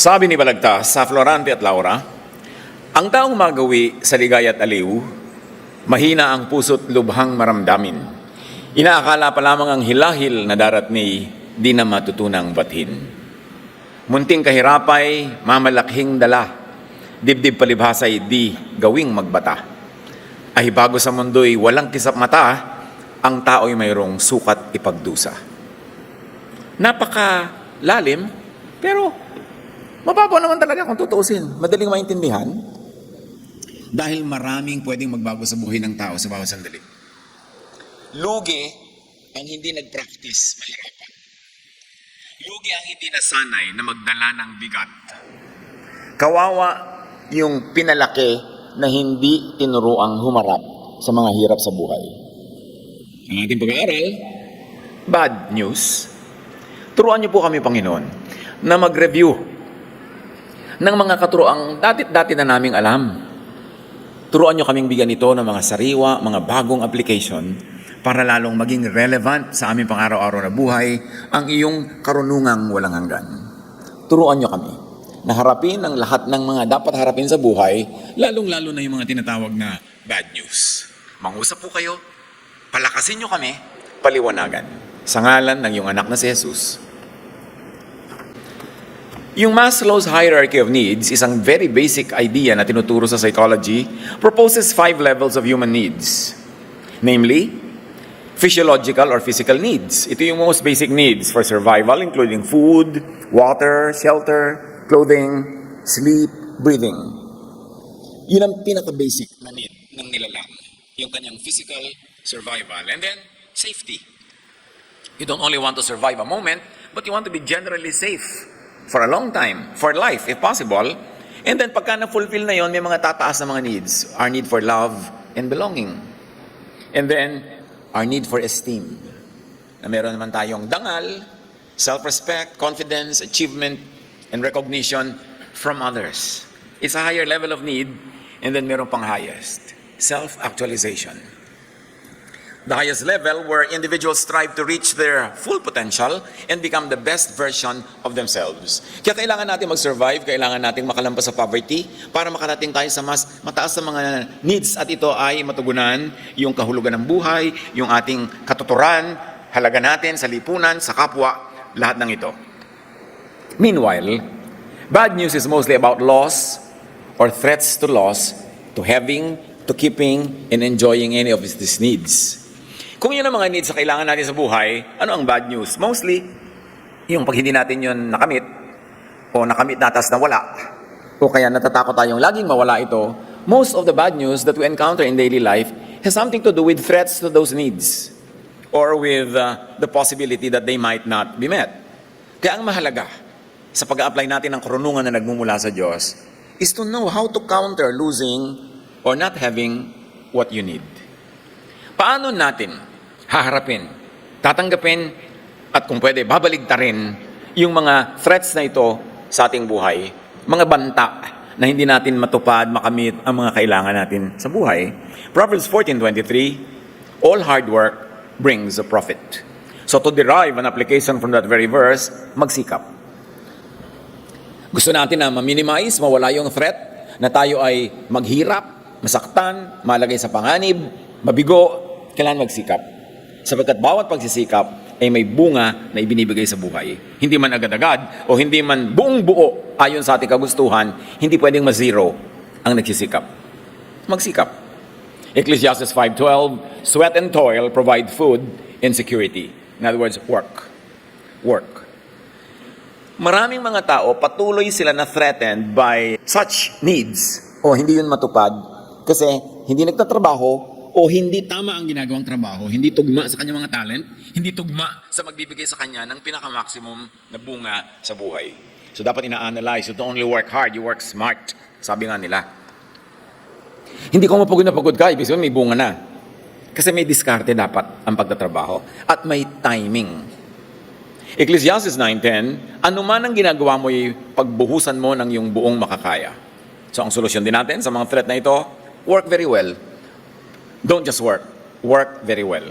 Sabi ni Balagtas sa Florante at Laura, ang taong magawi sa ligaya at aliw, mahina ang puso't lubhang maramdamin. Inaakala pa lamang ang hilahil na daratni, di na matutunang bathin. Munting kahirapay, mamalakhing dala, dibdib palibhasay di gawing magbata. Ay bago sa mundo'y walang kisap mata, ang tao'y mayroong sukat ipagdusa. Napaka-lalim, pero mababaw naman talaga kung tutuusin. Madaling maintindihan. Dahil maraming pwedeng magbago sa buhay ng tao sa bawat sandali. Lugi ang hindi nag-practice mahirapan. Lugi ang hindi nasanay na magdala ng bigat. Kawawa yung pinalaki na hindi tinuruang humarap sa mga hirap sa buhay. Ang ating pag-aaral, bad news. Turuan niyo po kami, Panginoon, na mag-review ng mga katuroang dati na naming alam. Turuan niyo kaming bigyan ito ng mga sariwa, mga bagong application para lalong maging relevant sa aming pang-araw-araw na buhay ang iyong karunungang walang hanggan. Turuan niyo kami na harapin ang lahat ng mga dapat harapin sa buhay, lalong-lalo na yung mga tinatawag na bad news. Mangusap po kayo, palakasin niyo kami, paliwanagan. Sa ngalan ng iyong anak na si Jesus. Yung Maslow's hierarchy of needs, isang very basic idea na tinuturo sa psychology, proposes 5 levels of human needs. Namely, physiological or physical needs. Ito yung most basic needs for survival, including food, water, shelter, clothing, sleep, breathing. Yun ang pinaka-basic na need ng nilalang. Yung kanyang physical survival. And then, safety. You don't only want to survive a moment, but you want to be generally safe for a long time, for life, if possible. And then, pagka na-fulfill na yon, may mga tataas na mga needs. Our need for love and belonging. And then, our need for esteem. Na meron naman tayong dangal, self-respect, confidence, achievement, and recognition from others. It's a higher level of need, and then meron pang highest, self-actualization. The highest level where individuals strive to reach their full potential and become the best version of themselves. Kaya kailangan natin mag-survive, kailangan natin makalampas sa poverty para makarating tayo sa mas mataas na mga needs at ito ay matugunan yung kahulugan ng buhay, yung ating katuturan, halaga natin sa lipunan, sa kapwa, lahat ng ito. Meanwhile, bad news is mostly about loss or threats to loss, to having, to keeping, and enjoying any of these needs. Kung yun ang mga needs na kailangan natin sa buhay, ano ang bad news? Mostly, yung pag hindi natin yun nakamit, o nakamit natas na wala, o kaya natatakot tayong laging mawala ito, most of the bad news that we encounter in daily life has something to do with threats to those needs, or with the possibility that they might not be met. Kaya ang mahalaga sa pag-a-apply natin ng karunungan na nagmumula sa Diyos is to know how to counter losing or not having what you need. Paano natin haharapin, tatanggapin, at kung pwede, babaligtarin yung mga threats na ito sa ating buhay, mga banta na hindi natin matupad, makamit ang mga kailangan natin sa buhay. Proverbs 14:23, all hard work brings a profit. So to derive an application from that very verse, magsikap. Gusto natin na ma-minimize, mawala yung threat, na tayo ay maghirap, masaktan, malagay sa panganib, mabigo, kailangan magsikap. Sapagkat bawat pagsisikap ay may bunga na ibinibigay sa buhay. Hindi man agad-agad o hindi man buong buo ayon sa ating kagustuhan, hindi pwedeng ma-zero ang nagsisikap. Magsikap. Ecclesiastes 5:12, sweat and toil provide food and security. In other words, work. Work. Maraming mga tao, patuloy sila na threatened by such needs o hindi yun matupad kasi hindi nagtatrabaho o hindi tama ang ginagawang trabaho, hindi tugma sa kanyang mga talent, hindi tugma sa magbibigay sa kanya ng pinaka-maximum na bunga sa buhay. So dapat ina-analyze, you don't only work hard, you work smart. Sabi nga nila. Hindi ko mapagod na pagod ka, ibig sabihin may bunga na. Kasi may diskarte dapat ang pagtatrabaho at may timing. Ecclesiastes 9:10, anuman ang ginagawa mo ay pagbuhusan mo ng iyong buong makakaya. So ang solusyon din natin sa mga threat na ito, work very well. Don't just work. Work very well.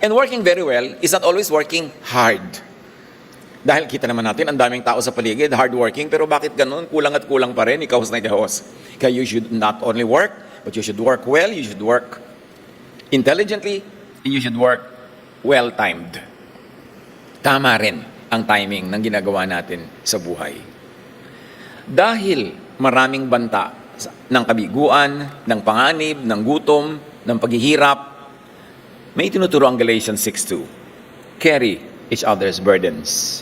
And working very well is not always working hard. Dahil kita naman natin, ang daming tao sa paligid, hardworking, pero bakit ganun? Kulang at kulang pa rin, ikaw na gahos. Kaya you should not only work, but you should work well, you should work intelligently, and you should work well-timed. Tama rin ang timing ng ginagawa natin sa buhay. Dahil maraming banta ng kabiguan, ng panganib, ng gutom, ng paghihirap, may tinuturo ang Galatians 6:2. Carry each other's burdens.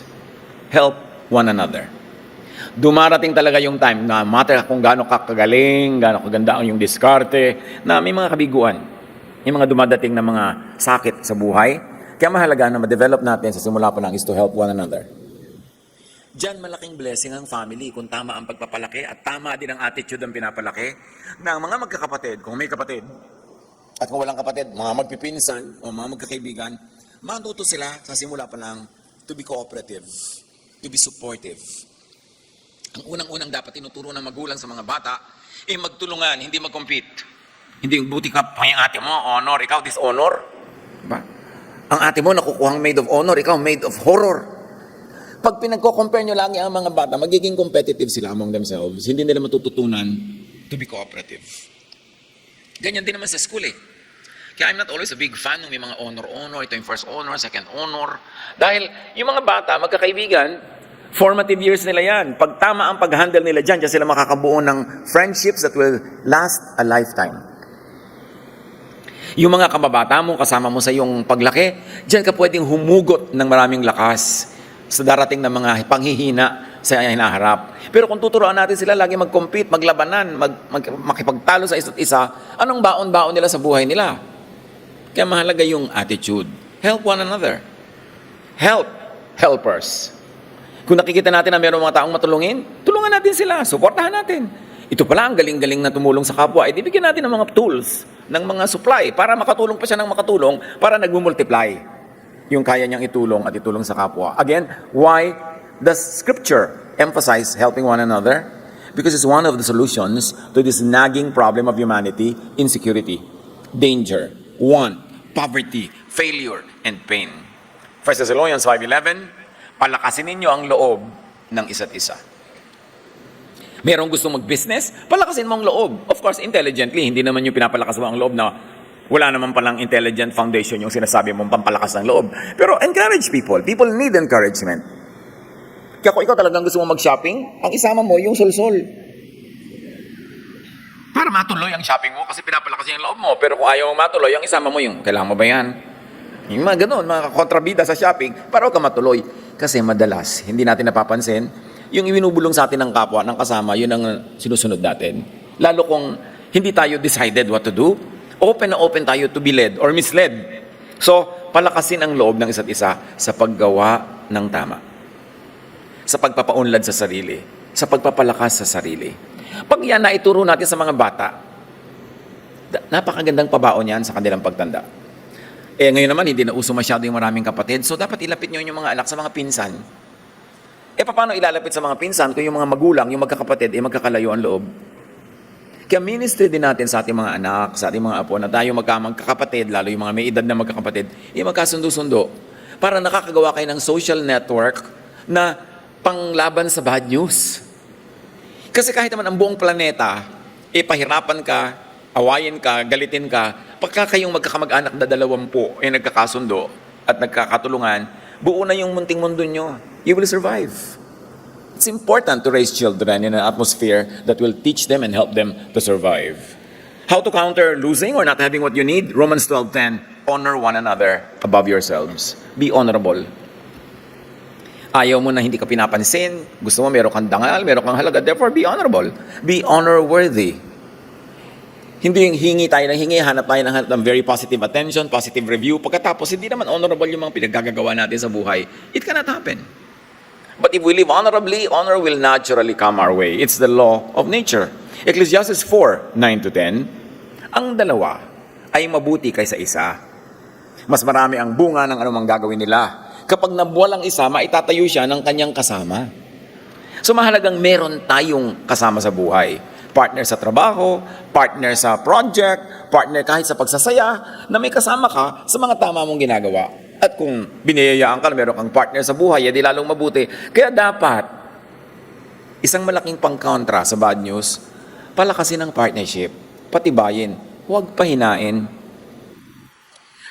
Help one another. Dumarating talaga yung time na matter kung gaano kakagaling, gaano kaganda ang yung diskarte, na may mga kabiguan, may mga dumadating na mga sakit sa buhay. Kaya mahalaga na ma-develop natin sa simula pa lang is to help one another. Diyan malaking blessing ang family kung tama ang pagpapalaki at tama din ang attitude ang pinapalaki ng mga magkakapatid, kung may kapatid. At kung walang kapatid, mga magpipinsan o mga magkakaibigan, matuto sila sa simula pa lang to be cooperative, to be supportive. Ang unang-unang dapat tinuturo ng magulang sa mga bata ay magtulungan, hindi mag-compete. Hindi buti ka pa yung ate mo, honor, ikaw dishonor. Diba? Ang ate mo nakukuhang maid of honor, ikaw maid of horror. Pag pinagko-compare nyo lagi ang mga bata, magiging competitive sila among themselves. Hindi nila matututunan to be cooperative. Ganyan din naman sa school eh. Kaya I'm not always a big fan ng may mga honor, ito yung first honor, second honor. Dahil yung mga bata, magkakaibigan, formative years nila yan. Pag tama ang pag-handle nila dyan sila makakabuo ng friendships that will last a lifetime. Yung mga kababata mo, kasama mo sa iyong paglaki, dyan ka pwedeng humugot ng maraming lakas sa darating na mga panghihina sa hinaharap. Pero kung tuturuan natin sila lagi mag-compete, maglabanan, makipagtalo sa isa't isa, anong baon-baon nila sa buhay nila? Kaya mahalaga yung attitude. Help one another. Help helpers. Kung nakikita natin na mayroong mga taong matulungin, tulungan natin sila, suportahan natin. Ito pala ang galing-galing na tumulong sa kapwa, di bigyan natin ng mga tools, ng mga supply, para makatulong pa siya ng makatulong, para nag-multiply yung kaya niyang itulong at itulong sa kapwa. Again, why does Scripture emphasize helping one another? Because it's one of the solutions to this nagging problem of humanity, insecurity, danger, want, poverty, failure, and pain. 1 Thessalonians 5:11, palakasin ninyo ang loob ng isa't isa. Merong gusto mag-business, palakasin mo ang loob. Of course, intelligently, hindi naman yung pinapalakas mo ang loob na wala naman palang intelligent foundation yung sinasabi mong pampalakas ng loob. Pero encourage people. People need encouragement. Kaya kung ikaw talagang gusto mo mag-shopping, ang isama mo yung solsol. Para matuloy ang shopping mo kasi pinapalakas yung loob mo. Pero kung ayaw mo matuloy, ang isama mo yung, kailangan mo ba yan? Yung mga ganun, mga kontrabida sa shopping, para ka matuloy. Kasi madalas, hindi natin napapansin, yung ibinubulong sa atin ng kapwa, ng kasama, yun ang sinusunod natin. Lalo kung hindi tayo decided what to do, open na open tayo to be led or misled. So, palakasin ang loob ng isa't isa sa paggawa ng tama. Sa pagpapaunlad sa sarili. Sa pagpapalakas sa sarili. Pag yan na ituro natin sa mga bata, napakagandang pabaon yan sa kanilang pagtanda. Eh ngayon naman, hindi na uso masyado yung maraming kapatid. So, dapat ilapit nyo yung mga anak sa mga pinsan. Eh, paano ilalapit sa mga pinsan kung yung mga magulang, yung magkakapatid, magkakalayo ang loob? Kaya ministry din natin sa ating mga anak, sa ating mga apo, na tayo magkakapatid, lalo yung mga may edad na magkakapatid, magkasundo-sundo. Para nakakagawa kayo ng social network na panglaban sa bad news. Kasi kahit naman ang buong planeta, pahirapan ka, awayin ka, galitin ka, pagka kayong magkakamag-anak na 20 nagkakasundo at nagkakatulungan, buo na yung munting mundo nyo. You will survive. It's important to raise children in an atmosphere that will teach them and help them to survive. How to counter losing or not having what you need? Romans 12:10, honor one another above yourselves. Be honorable. Ayaw mo na hindi ka pinapansin, gusto mo meron kang dangal, meron kang halaga, therefore be honorable. Be honor-worthy. Hindi yung hingi tayo ng hingi, hanap tayo ng very positive attention, positive review, pagkatapos hindi naman honorable yung mga pinaggagawa natin sa buhay. It cannot happen. But if we live honorably, honor will naturally come our way. It's the law of nature. Ecclesiastes 4:9-10, ang dalawa ay mabuti kaysa isa. Mas marami ang bunga ng anumang gagawin nila. Kapag nabuwal ang isa, maitatayo siya ng kanyang kasama. So mahalagang meron tayong kasama sa buhay. Partner sa trabaho, partner sa project, partner kahit sa pagsasaya, na may kasama ka sa mga tama mong ginagawa. At kung biniyayaan ka na meron kang partner sa buhay, edi lalong mabuti. Kaya dapat, isang malaking pangkontra sa bad news, palakasin ang partnership, patibayin, huwag pahinain.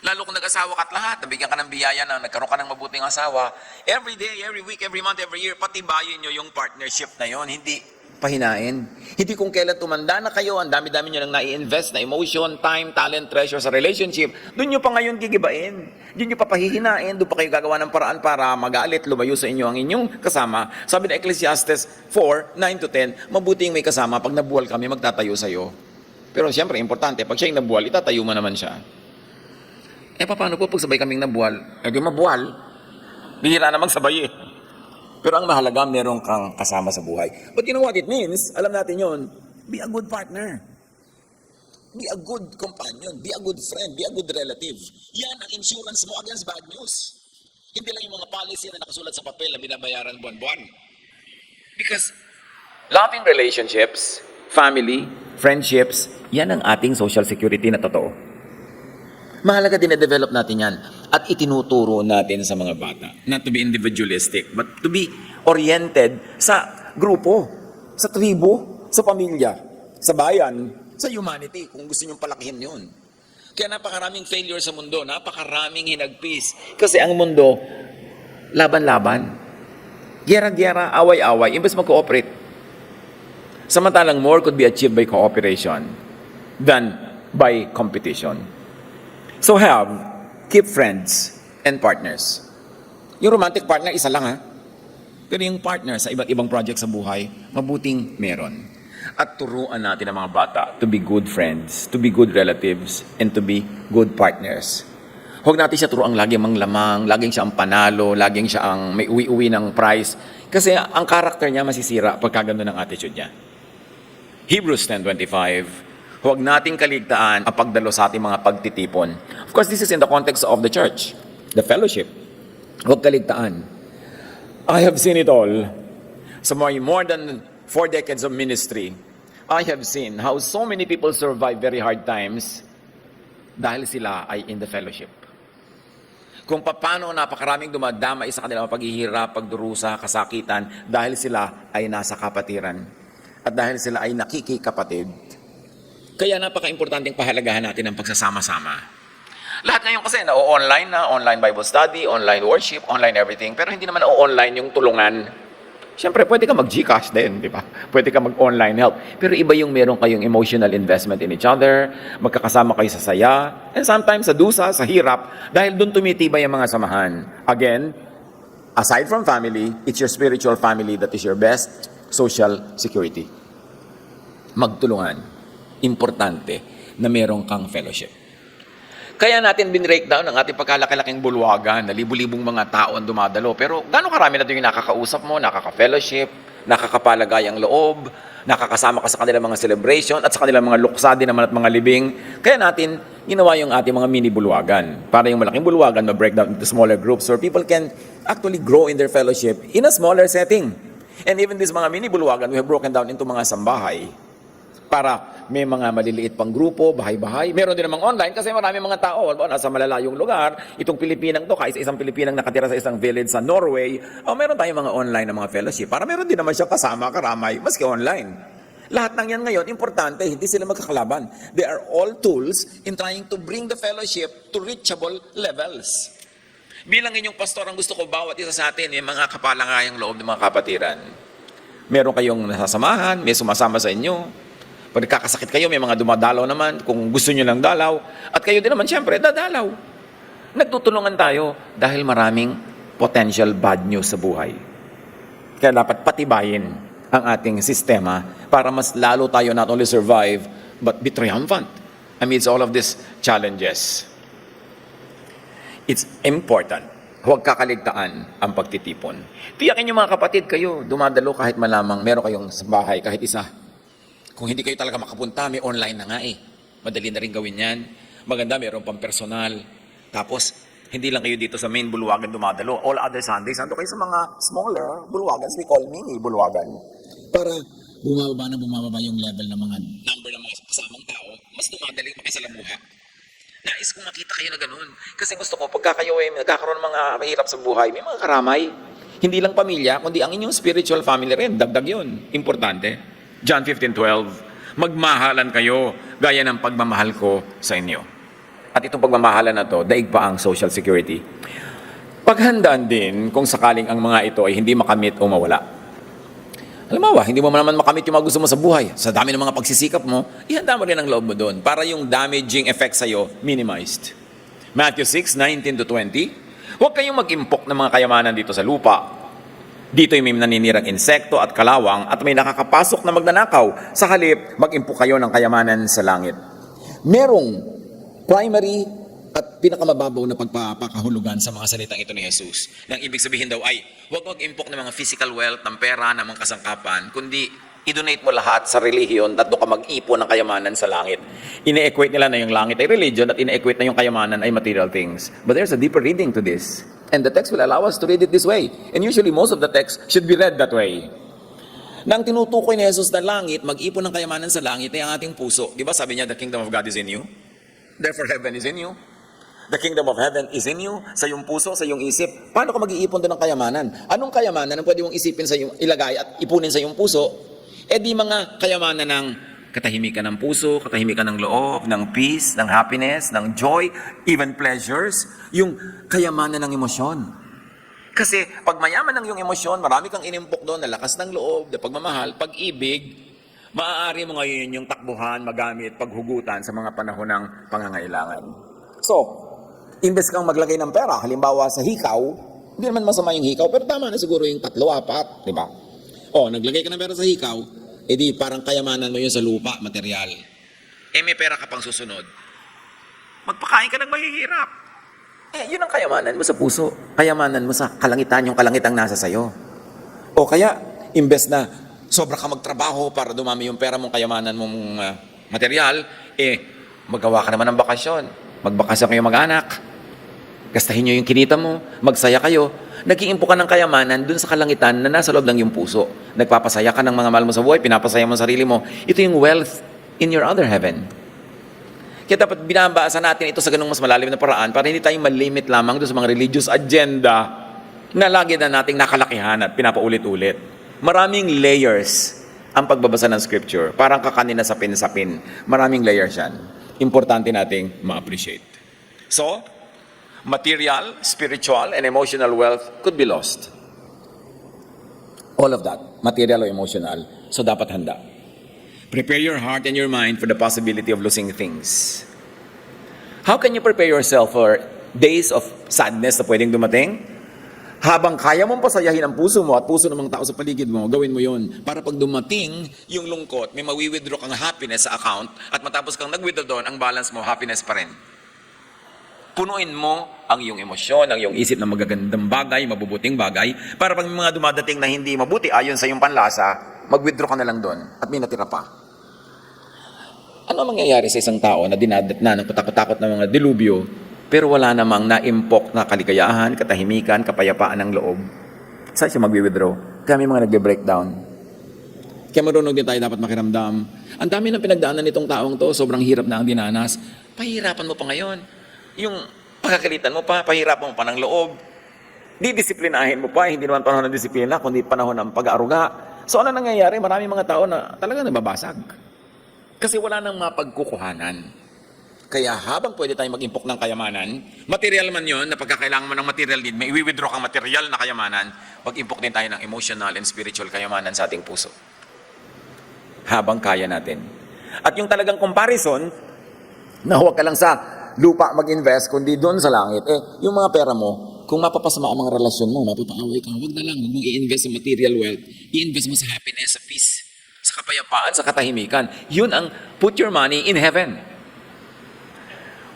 Lalo kung nag-asawa ka at lahat, nabigyan ka ng biyaya na nagkaroon ka ng mabuting asawa, every day, every week, every month, every year, patibayin nyo yung partnership na yon, hindi pahinain. Hindi kung kailan tumanda na kayo, ang dami-dami nyo nang nai-invest na emotion, time, talent, treasure sa relationship, doon nyo pa ngayon gigibain. Doon nyo pa pahihinain, doon pa kayo gagawa ng paraan para magalit, lumayo sa inyo ang inyong kasama. Sabi na Ecclesiastes 4:9-10, mabuting may kasama, pag nabuwal kami, magtatayo sa'yo. Pero siyempre, importante, pag siya yung nabuwal, itatayo mo naman siya. Paano po pag sabay kaming nabuwal? Di mabuwal. Bihira na magsabay eh. Pero ang mahalaga, meron kang kasama sa buhay. But you know what it means? Alam natin yon. Be a good partner. Be a good companion. Be a good friend. Be a good relative. Yan ang insurance mo against bad news. Hindi lang yung mga policy na nakasulat sa papel na binabayaran buwan-buwan. Because loving relationships, family, friendships, yan ang ating social security na totoo. Mahalaga din na-develop natin yan at itinuturo natin sa mga bata. Not to be individualistic, but to be oriented sa grupo, sa tribo, sa pamilya, sa bayan, sa humanity, kung gusto nyong palakihin yun. Kaya napakaraming failure sa mundo, napakaraming hinagpis. Kasi ang mundo, laban-laban. Gera-gera, away-away, imbes mag-cooperate. Samantalang more could be achieved by cooperation than by competition. So keep friends and partners. Yung romantic partner, isa lang ha. Pero yung partner sa iba't ibang project sa buhay, mabuting meron. At turuan natin ang mga bata to be good friends, to be good relatives, and to be good partners. Huwag natin siya turuan laging manglamang, laging siya ang panalo, laging siya ang may uwi-uwi ng prize. Kasi ang karakter niya masisira pagka gano'n ang attitude niya. Hebrews 10:25, huwag nating kaligtaan ang pagdalo sa ating mga pagtitipon. Of course, this is in the context of the church, the fellowship. Huwag kaligtaan. I have seen it all. Sa more than 4 decades of ministry, I have seen how so many people survive very hard times dahil sila ay in the fellowship. Kung paano napakaraming dumadamay sa kanilang paghihirap, pagdurusa, kasakitan, dahil sila ay nasa kapatiran. At dahil sila ay nakikikapatid. Kaya napaka-importanting pahalagahan natin ang pagsasama-sama. Lahat ngayon kasi na-online na, online Bible study, online worship, online everything, pero hindi naman online yung tulungan. Siyempre, pwede ka mag-Gcash din, di ba? Pwede ka mag-online help. Pero iba yung meron kayong emotional investment in each other, magkakasama kayo sa saya, and sometimes sa dusa, sa hirap, dahil doon tumitibay ang mga samahan. Again, aside from family, it's your spiritual family that is your best social security. Magtulungan. Importante na meron kang fellowship. Kaya natin bin-breakdown ang ating pagkalaki-laking bulwagan na libu-libong mga tao ang dumadalo. Pero gano'ng karami na ito yung nakakausap mo, nakaka-fellowship, nakakapalagay ang loob, nakakasama ka sa kanilang mga celebration at sa kanilang mga luksa din naman at mga libing. Kaya natin ginawa yung ating mga mini bulwagan. Para yung malaking bulwagan ma-breakdown into smaller groups where people can actually grow in their fellowship in a smaller setting. And even these mga mini bulwagan, we have broken down into mga sambahay. Para may mga maliliit pang grupo, bahay-bahay. Meron din namang online kasi marami mga tao. Nasa malalayong lugar, itong Pilipinang to, kahit isang Pilipinang nakatira sa isang village sa Norway, meron tayong mga online na mga fellowship. Para meron din naman siya kasama, karamay, maski online. Lahat ng yan ngayon, importante, hindi sila magkakalaban. They are all tools in trying to bring the fellowship to reachable levels. Bilang inyong pastor, ang gusto ko bawat isa sa atin, yung mga kapalangayang loob ng mga kapatiran. Meron kayong nasasamahan, may sumasama sa inyo. Pag nagkakasakit kayo, may mga dumadalaw naman, kung gusto nyo lang dalaw. At kayo din naman, siyempre, dadalaw. Nagtutulungan tayo dahil maraming potential bad news sa buhay. Kaya dapat patibayin ang ating sistema para mas lalo tayo not only survive, but be triumphant amidst all of these challenges. It's important. Huwag kakaligtaan ang pagtitipon. Tiyakin nyo mga kapatid, kayo dumadalo kahit malamang meron kayong sa bahay, kahit isa. Kung hindi kayo talaga makapunta, may online na nga eh. Madali na rin gawin yan. Maganda, meron pang personal. Tapos, hindi lang kayo dito sa main bulwagan dumadalo. All other Sundays, ando kayo sa mga smaller bulwagan, we call mini bulwagan. Para bumababa yung level ng mga number ng mga kasamang tao, mas dumadali pa kayo sa lamuha. Nais kong makita kayo na ganun. Kasi gusto ko, pagka kayo ay nagkakaroon ng mga mahirap sa buhay, may mga karamay. Hindi lang pamilya, kundi ang inyong spiritual family rin. Dagdag yun. Importante. John 15:12, magmahalan kayo gaya ng pagmamahal ko sa inyo. At itong pagmamahalan na to, daig pa ang social security. Paghandaan din kung sakaling ang mga ito ay hindi makamit o mawala. Halimbawa, hindi mo naman makamit yung mga gusto mo sa buhay. Sa dami ng mga pagsisikap mo, ihanda mo rin ang loob mo doon para yung damaging effect sa'yo minimized. Matthew 6:19-20, huwag kayong mag-impok ng mga kayamanan dito sa lupa. Dito'y may naninirang insekto at kalawang at may nakakapasok na magnanakaw. Sa halip, mag-impok kayo ng kayamanan sa langit. Merong primary at pinakamababaw na pagpapakahulugan sa mga salitang ito ni Jesus. Nang ibig sabihin daw ay, huwag mag-impok ng mga physical wealth, ng pera, ng mga kasangkapan, kundi i-donate mo lahat sa relihiyon at doon ka mag-ipon ng kayamanan sa langit. Ine-equate nila na yung langit ay religion at ine-equate na yung kayamanan ay material things. But there's a deeper reading to this. And the text will allow us to read it this way. And usually most of the text should be read that way. Nang tinutukoy ni Jesus na langit, mag-ipon ng kayamanan sa langit ay ang ating puso. Di ba sabi niya, the kingdom of God is in you? Therefore heaven is in you. The kingdom of heaven is in you, sa iyong puso, sa iyong isip. Paano ka mag-iipon doon ng kayamanan? Anong kayamanan ang pwede mong isipin sa iyong ilagay at ipunin sa iyong puso? Eh di mga kayamanan ng katahimikan ng puso, katahimikan ng loob, ng peace, ng happiness, ng joy, even pleasures, yung kayamanan ng emosyon. Kasi pag mayaman ng iyong emosyon, marami kang inimpok doon na lakas ng loob, na pagmamahal, pag-ibig, maaari mo ngayon yung takbuhan, magamit, paghugutan sa mga panahon ng pangangailangan. So, imbes kang maglagay ng pera, halimbawa sa hikaw, hindi naman masama yung hikaw, pero tama na siguro yung 3, 4, di ba? O, naglagay ka ng pera sa hikaw, edi parang kayamanan mo yun sa lupa, material. Eh, may pera ka pang susunod. Magpakain ka ng mahihirap. Eh, yun ang kayamanan mo sa puso. Kayamanan mo sa kalangitan, yung kalangitang nasa sayo. O kaya, imbes na sobra ka magtrabaho para dumami yung pera mong kayamanan mong material, eh, magawa ka naman ng bakasyon. Magbakasyon kayo mag-anak. Gastahin nyo yung kinita mo. Magsaya kayo. Nag-iimpo ka ng kayamanan dun sa kalangitan na nasa loob ng iyong puso. Nagpapasaya ka ng mga mahal mo sa buhay. Pinapasaya mo sa sarili mo. Ito yung wealth in your other heaven. Kaya dapat binabasa natin ito sa ganung mas malalim na paraan para hindi tayong malimit lamang doon sa mga religious agenda na lagi na nating nakalakihan at pinapaulit-ulit. Maraming layers ang pagbabasa ng scripture. Parang kakanin na sapin-sapin. Maraming layers yan. Importante nating ma-appreciate. So, material, spiritual, and emotional wealth could be lost. All of that, material or emotional. So, dapat handa. Prepare your heart and your mind for the possibility of losing things. How can you prepare yourself for days of sadness na pwedeng dumating? Habang kaya mong pasayahin ang puso mo at puso ng mga tao sa paligid mo, gawin mo yon. Para pag dumating yung lungkot, may mawi-withdraw kang happiness sa account at matapos kang nag-withdraw doon, ang balance mo, happiness pa rin. Punuin mo ang iyong emosyon, ang iyong isip ng magagandang bagay, mabubuting bagay, para pag may mga dumadating na hindi mabuti ayon sa iyong panlasa, mag-withdraw ka na lang doon at may natira pa. Ano ang mangyayari sa isang tao na dinadatna ng patakot-takot ng mga dilubyo, pero wala namang naimpok na kaligayahan, katahimikan, kapayapaan ng loob? Saan siya mag-withdraw? Kaya may mga nagbe-breakdown. Kaya marunong din tayo dapat makiramdam. Ang dami ng pinagdaanan nitong taong to, sobrang hirap na ang dinanas. Pahirapan mo pa ngayon. Yung pagkakalitan mo pa, pahirapan mo pa ng loob. Didisiplinahin mo pa, hindi naman panahon ng disiplina, kundi panahon ng pag-aaruga. So ano nangyayari? Maraming mga tao na talaga nababasag. Kasi wala nang mapagkukuhanan. Kaya habang pwede tayong mag-impok ng kayamanan, material man yon, na pagkakailangan mo ng material din, may i-withdraw kang material na kayamanan, mag-impok din tayo ng emotional and spiritual kayamanan sa ating puso. Habang kaya natin. At yung talagang comparison, na huwag ka lang sa lupa mag-invest, kundi doon sa langit, yung mga pera mo, kung mapapasama ang mga relasyon mo, mapapaaway ka, huwag na lang, huwag mong i-invest sa material wealth, i-invest mo sa happiness, sa peace, sa kapayapaan, sa katahimikan. Yun ang put your money in heaven.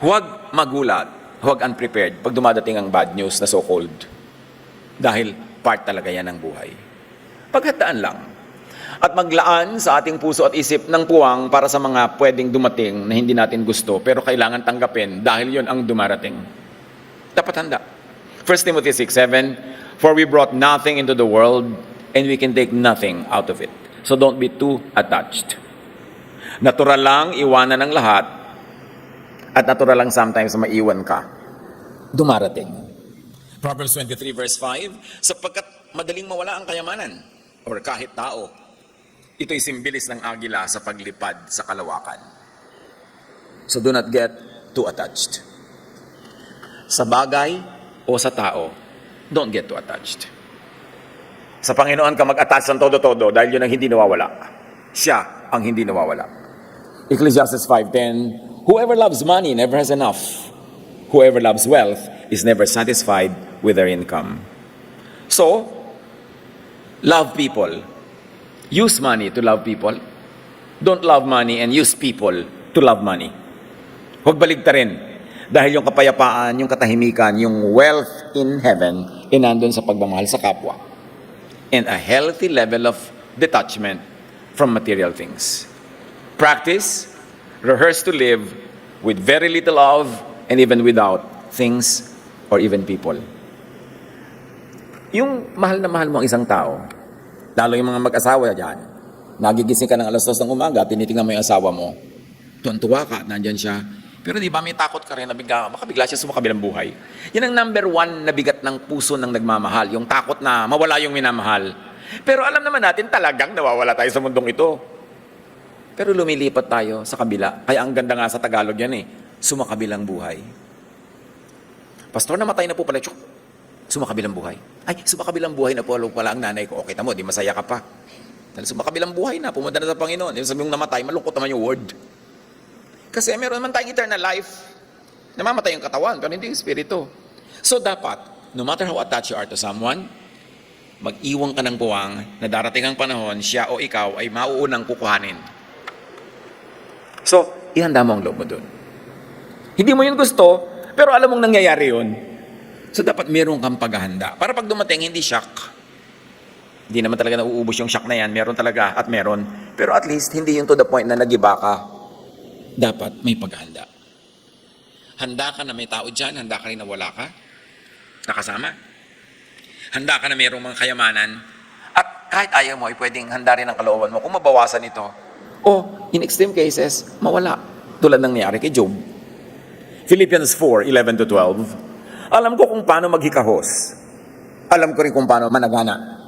Huwag magulat, huwag unprepared pag dumadating ang bad news na so-called. Dahil part talaga yan ng buhay. Paghandaan lang. At maglaan sa ating puso at isip ng puwang para sa mga pwedeng dumating na hindi natin gusto pero kailangan tanggapin dahil yon ang dumarating. Dapat handa. 1 Timothy 6:7, for we brought nothing into the world and we can take nothing out of it. So don't be too attached. Natural lang iwanan ng lahat at natural lang sometimes na maiwan ka, dumarating. Proverbs 23 verse 5, sapagkat madaling mawala ang kayamanan or kahit tao, ito'y simbilis ng agila sa paglipad sa kalawakan. So do not get too attached. Sa bagay o sa tao, don't get too attached. Sa Panginoon ka mag-attach ng todo-todo dahil yun ang hindi nawawala. Siya ang hindi nawawala. Ecclesiastes 5:10, whoever loves money never has enough. Whoever loves wealth is never satisfied with their income. So, love people. Use money to love people. Don't love money and use people to love money. Huwag baligtarin. Dahil yung kapayapaan, yung katahimikan, yung wealth in heaven, inandun sa pagmamahal sa kapwa. And a healthy level of detachment from material things. Practice, rehearse to live with very little of and even without things or even people. Yung mahal na mahal mo ang isang tao, lalo yung mga mag-asawa dyan, nagigising ka ng alas 2 ng umaga, tinitingnan mo yung asawa mo, tuwan-tuwa ka, nandyan siya. Pero di ba may takot ka rin na baka bigla siya sumakabilang buhay. Yan ang number 1 na bigat ng puso ng nagmamahal, yung takot na mawala yung minamahal. Pero alam naman natin talagang nawawala tayo sa mundong ito. Pero lumilipat tayo sa kabila. Kaya ang ganda nga sa Tagalog yan sumakabilang buhay. Pastor, namatay na po pala. Sumakabilang buhay. Ay, sumakabilang buhay na po pala ang nanay ko. Okay, tamo, di masaya ka pa. Dahil sumakabilang buhay na, pumunta na sa Panginoon. Yung sabi mong namatay, malungkot naman yung word. Kasi meron naman tayong eternal life. Namamatay yung katawan, pero hindi yung spirito. So dapat, no matter how attached you are to someone, mag-iwang ka ng buwang na darating ang panahon, siya o ikaw ay mauunang kukuhanin. So, ihanda mo ang loob mo dun. Hindi mo yun gusto, pero alam mong nangyayari yun. So dapat meron kang paghahanda. Para pag dumating, hindi shock. Hindi naman talaga nauubos yung shock na yan. Meron talaga at meron. Pero at least, hindi yung to the point na nagiba ka. Dapat may paghahanda. Handa ka na may tao dyan, handa ka rin na wala ka. Nakasama. Handa ka na mayroong mga kayamanan. At kahit ayaw mo, ay pwedeng handa rin ang kalooban mo kung mabawasan ito. O, in extreme cases, mawala. Tulad ng nangyari kay Job. Philippians 4:11-12. Alam ko kung paano maghikahos. Alam ko rin kung paano managana.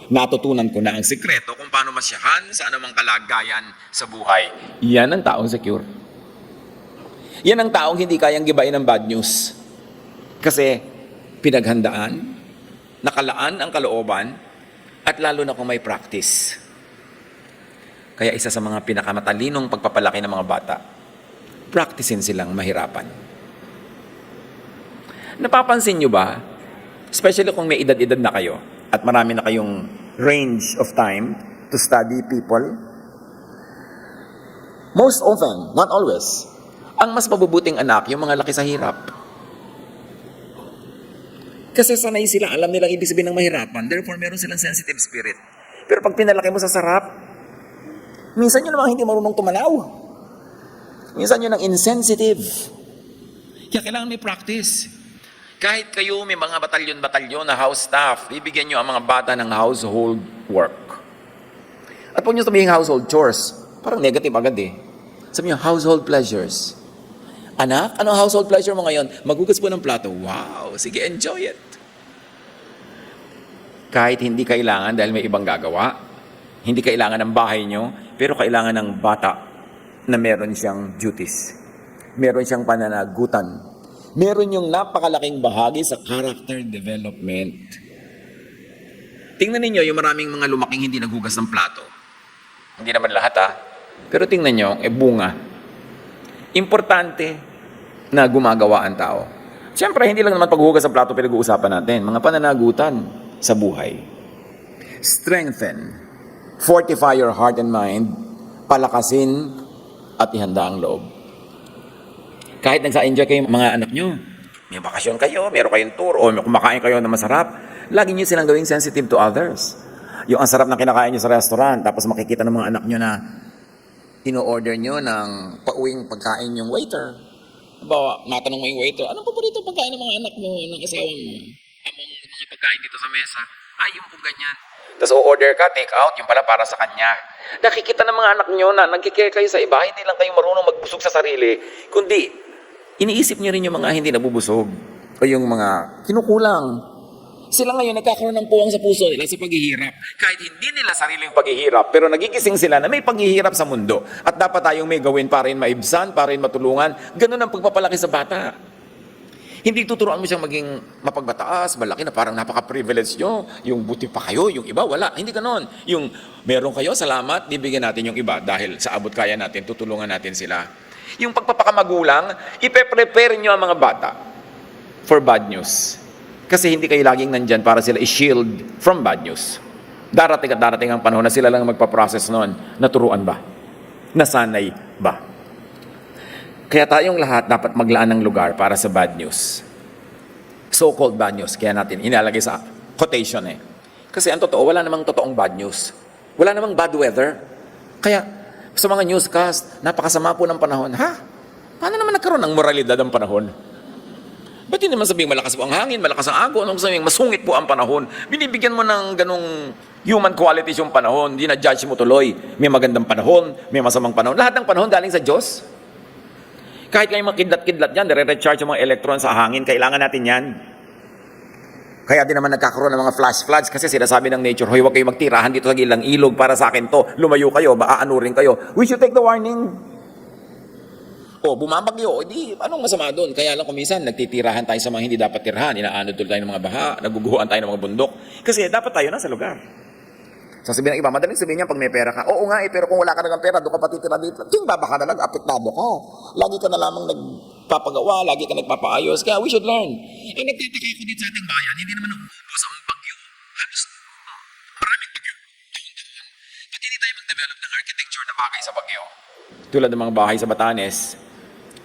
Natutunan ko na ang sikreto kung paano masyahan sa anumang kalagayan sa buhay. Yan ang taong secure. Yan ang taong hindi kayang gibain ng bad news. Kasi pinaghandaan, nakalaan ang kalooban, at lalo na kung may practice. Kaya isa sa mga pinakamatalinong pagpapalaki ng mga bata, practicein silang mahirapan. Napapansin nyo ba, especially kung may edad-edad na kayo, at marami na kayong range of time to study people, most often, not always, ang mas mabubuting anak, yung mga laki sa hirap. Kasi sanay sila, alam nilang ibig sabihin ng mahirapan, therefore meron silang sensitive spirit. Pero pag pinalaki mo sa sarap, minsan yun namang hindi marunong tumanaw. Minsan yun ang insensitive. Kaya kailangan may practice. Kahit kayo may mga batalyon-batalyon na house staff, bibigyan nyo ang mga bata ng household work. At pag nyo sabihin household chores, parang negative agad Sabi nyo, household pleasures. Anak, anong household pleasure mo ngayon? Maghugas po ng plato. Wow, sige, enjoy it. Kahit hindi kailangan dahil may ibang gagawa, hindi kailangan ng bahay nyo, pero kailangan ng bata na meron siyang duties. Meron siyang pananagutan. Meron yung napakalaking bahagi sa character development. Tingnan ninyo yung maraming mga lumaking hindi naghugas ng plato. Hindi naman lahat Pero tingnan nyo, bunga. Importante na gumagawa ang tao. Siyempre, hindi lang naman paghugas ng plato pinag-uusapan natin. Mga pananagutan sa buhay. Strengthen. Fortify your heart and mind. Palakasin at ihanda ang loob. Kahit nagsa-enjoy kayo mga anak nyo, may bakasyon kayo, meron kayong tour, o kumakain kayo na masarap, lagi nyo silang gawing sensitive to others. Yung ang sarap na kinakain nyo sa restaurant, tapos makikita ng mga anak nyo na ino-order nyo ng pauwing pagkain yung waiter. Bawa, matanong mo yung waiter, anong paborito pagkain ng mga anak mo, ng asawa mo? Among mga pagkain dito sa mesa. Ay, yung po ganyan. Tapos o-order ka, take out, yung pala para sa kanya. Nakikita ng mga anak nyo na nagkikare kayo sa iba, hindi lang kayo marunong magbusog sa sarili, kundi iniisip niyo rin yung mga hindi nabubusog o yung mga kinukulang. Sila ngayon nagkakaroon ng puwang sa puso nila sa paghihirap. Kahit hindi nila sariling paghihirap, pero nagigising sila na may paghihirap sa mundo. At dapat tayong may gawin para rin maibsan, para rin matulungan. Ganun ang pagpapalaki sa bata. Hindi tuturuan mo siyang maging mapagbataas, malaki na parang napaka-privilege nyo. Yung buti pa kayo, yung iba, wala. Hindi ganon. Yung meron kayo, salamat, bibigyan natin yung iba dahil sa abot kaya natin, tutulungan natin sila. Yung pagpapakamagulang, ipe-prepare nyo ang mga bata for bad news. Kasi hindi kayo laging nandyan para sila i-shield from bad news. Darating at darating ang panahon na sila lang magpa-process noon. Naturuan ba? Nasanay ba? Kaya tayong lahat dapat maglaan ng lugar para sa bad news. So-called bad news. Kaya natin inalagay sa quotation eh. Kasi ang totoo, wala namang totoong bad news. Wala namang bad weather. Kaya sa mga newscast, napakasama po ng panahon. Ha? Paano naman nagkaroon ng moralidad ang panahon? Ba't hindi naman sabing malakas po ang hangin, malakas ang agos, anong sabing masungit po ang panahon? Binibigyan mo ng ganong human qualities yung panahon, hindi na-judge mo tuloy. May magandang panahon, may masamang panahon. Lahat ng panahon galing sa Diyos. Kahit kayo makidlat-kidlat yan, nare-recharge yung mga electron sa hangin, kailangan natin yan. Kaya din naman nagkakaroon ng mga flash floods kasi sinasabi ng nature, hoy, huwag kayo magtirahan dito sa gilang ilog para sa akin to. Lumayo kayo, baka anurin kayo. We should take the warning. O, bumabagyo, di, anong masama doon? Kaya lang kumisan, nagtitirahan tayo sa mga hindi dapat tirahan, inaanod tuloy tayo ng mga baha, naguguhuan tayo ng mga bundok. Kasi dapat tayo nasa lugar. Sasabihin ng iba, madaling sabihin niya pag may pera ka, oo nga pero kung wala ka nagang pera, doon ka patitira dito. Ting baba ka na lang, apektado ka. Lagi ka na lamang nagpapagawa, lagi ka nagpapaayos. Kaya we should learn. Nagtitiki ko dito sa ating bayan, hindi naman nauubos ang bagyo. Halos, maraming bagyo. Ba't hindi tayo mag-develop ng architecture na bagay sa bagyo? Tulad ng mga bahay sa Batanes,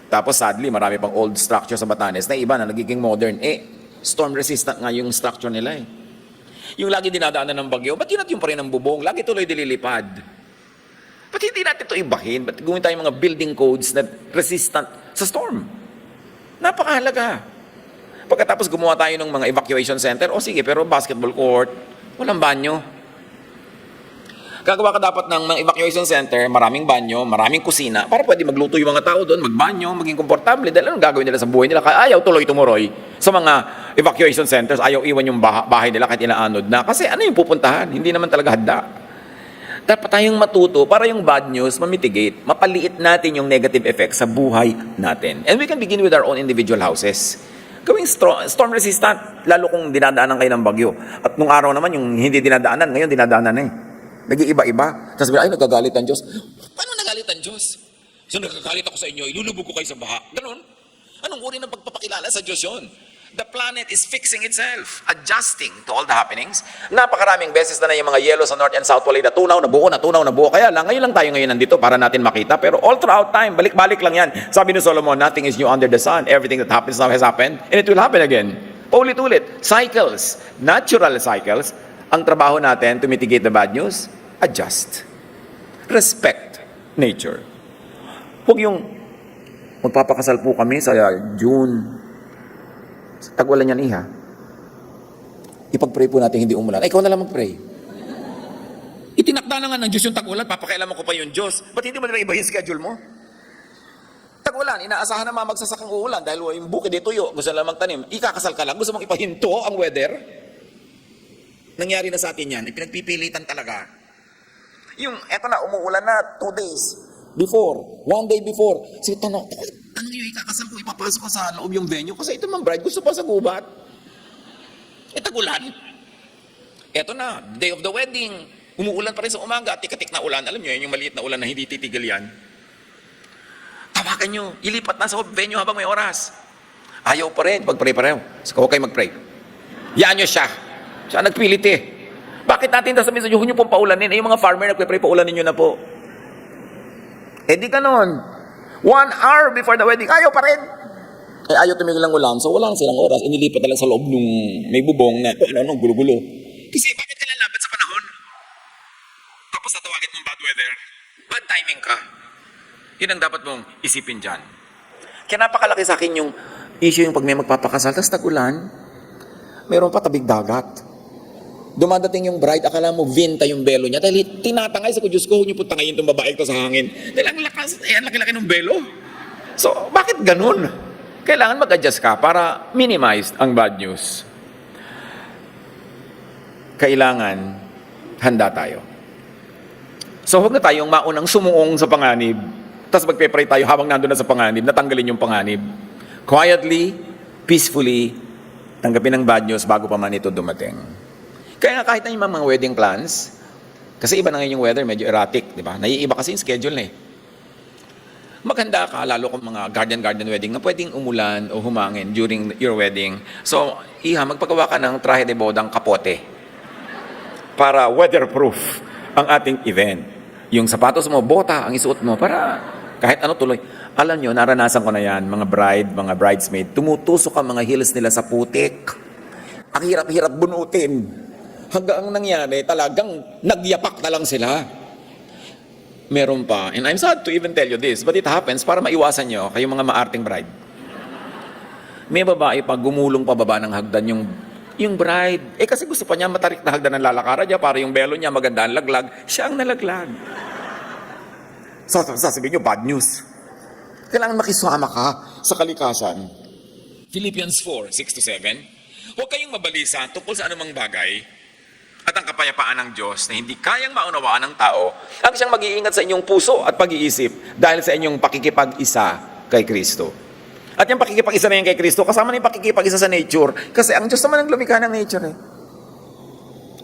tapos sadly, marami pang old structure sa Batanes na iba na nagiging modern. Storm resistant nga yung structure nila eh. Yung lagi dinadaanan ng bagyo, ba't yun natin yung pa rin ng bubong? Lagi tuloy dililipad. Ba't hindi natin ito ibahin? Ba't gawin tayong mga building codes na resistant sa storm? Napakahalaga. Pagkatapos gumawa tayo ng mga evacuation center, sige, pero basketball court, walang banyo. Gagawa ka dapat ng mga evacuation center, maraming banyo, maraming kusina, para pwede magluto yung mga tao doon, magbanyo, maging komportable. Dahil anong gagawin nila sa buhay nila? Kaya ayaw tuloy tumuroy sa mga evacuation centers, ayaw iwan yung bahay nila kahit inaanod na. Kasi ano yung pupuntahan? Hindi naman talaga handa. Dapat tayong matuto para yung bad news mamitigate, mapaliit natin yung negative effects sa buhay natin. And we can begin with our own individual houses. Gawing storm resistant, lalo kung dinadaanan kayo ng bagyo. At nung araw naman, yung hindi dinadaanan, ngayon dinadaanan na eh. Nag-iiba-iba. Tapos ay, nagagalit ang Diyos. Paano nagalit ang Diyos? So nagagalit ako sa inyo, ilulubog ko kayo sa baha. Ganon. Anong uri ng pagpapakilala sa Diyos yun? The planet is fixing itself, adjusting to all the happenings. Napakaraming beses na yung mga yellow sa north and south walay natunaw, nabuo. Kaya lang, ngayon lang tayo ngayon nandito para natin makita. Pero all throughout time, balik-balik lang yan. Sabi ni Solomon, nothing is new under the sun. Everything that happens now has happened, and it will happen again. Paulit-ulit. Cycles, natural cycles. Ang trabaho natin to mitigate the bad news, adjust. Respect nature. Huwag yung magpapakasal po kami sa June. Tag-ulan yan, iha. Ipag-pray po natin hindi umulan. Ikaw na lang mag-pray. Itinakda na nga ng Diyos yung tag-ulan, papakailaman ko pa yung Diyos. Ba't hindi mo nila iba yung schedule mo? Tag-ulan, inaasahan na magsasakang uulan dahil yung bukid ito tuyo, gusto lang magtanim. Ikakasal ka lang, gusto mong ipahinto ang weather? Nangyari na sa atin yan, pinagpipilitan talaga. Yung, eto na, umuulan na 2 days before, 1 day before. Sige, tanong yung ikakasal ko, ipapasok ko sa loob yung venue kasi ito mang bride, gusto pa sa gubat. Tagulan. Eto na, day of the wedding, umuulan pa rin sa umaga, tik-tik na ulan. Alam nyo, yan yung maliit na ulan na hindi titigil yan. Tawagan nyo, ilipat na sa venue habang may oras. Ayaw pa rin, pag-pray pareho. So, huwag kayo mag-pray. Yan nyo siya. Siya nagpilit eh. Bakit natin sasabihin sa Diyos, huwag nyo pong paulanin? Yung mga farmer nagpipray, paulanin nyo na po. Di ka nun. 1 hour before the wedding, ayaw pa rin. Ayaw tumigil ng ulan, so wala silang oras. Inilipat na lang sa loob nung may bubong na gulo-gulo. Kasi bakit ka lalaban sa panahon? Tapos tatawagin mong bad weather. Bad timing ka. Yun ang dapat mong isipin dyan. Kaya napakalaki sa akin yung issue yung pag may magpapakasal, tapos tag-ulan, mayroon pa tabig dagat. Dumadating yung bride, akala mo vinta yung belo niya dahil tinatangay sa Diyos ko, huwag niyo po tangayin itong babae ito sa hangin. Dahil ang lakas, ang laki-laki ng belo. So, bakit ganun? kailangan mag-adjust ka para minimize ang bad news. Kailangan handa tayo. So huwag na tayong maunang sumuong sa panganib, tapos magpe-pray tayo habang nandun na sa panganib, natanggalin yung panganib. Quietly, peacefully, tanggapin ang bad news bago pa man ito dumating. Kaya nga kahit na yung mga wedding plans, kasi iba na ngayon yung weather, medyo erratic, di ba? Naiiba kasi yung schedule na eh. Maganda ka, lalo kung mga garden wedding na pwedeng umulan o humangin during your wedding. So, magpagawa ka ng traje de bodang kapote para weatherproof ang ating event. Yung sapatos mo, bota ang isuot mo para kahit ano tuloy. Alam nyo, naranasan ko na yan, mga bride, mga bridesmaid, tumutusok ang mga heels nila sa putik. Ang hirap-hirap bunutin. Hanggang ang nangyari, talagang nagyapak na lang sila. Meron pa, and I'm sad to even tell you this, but it happens para maiwasan nyo, kayong mga maarting bride. May babae pag gumulong pababa ng hagdan yung bride. Kasi gusto pa niya matarik na hagdan ng lalakaran niya para yung belo niya maganda ang laglag. Siya ang nalaglag. Sasabihin nyo, bad news. Kailangan makisama ka sa kalikasan. Philippians 4:6-7. Huwag kayong mabalisa tungkol sa anumang bagay at ang kapayapaan ng Diyos na hindi kayang maunawaan ng tao ang siyang mag-iingat sa inyong puso at pag-iisip dahil sa inyong pakikipag-isa kay Kristo. At yung pakikipag-isa na yan kay Kristo, kasama na yung pakikipag-isa sa nature kasi ang Diyos naman ang lumikha ng nature eh.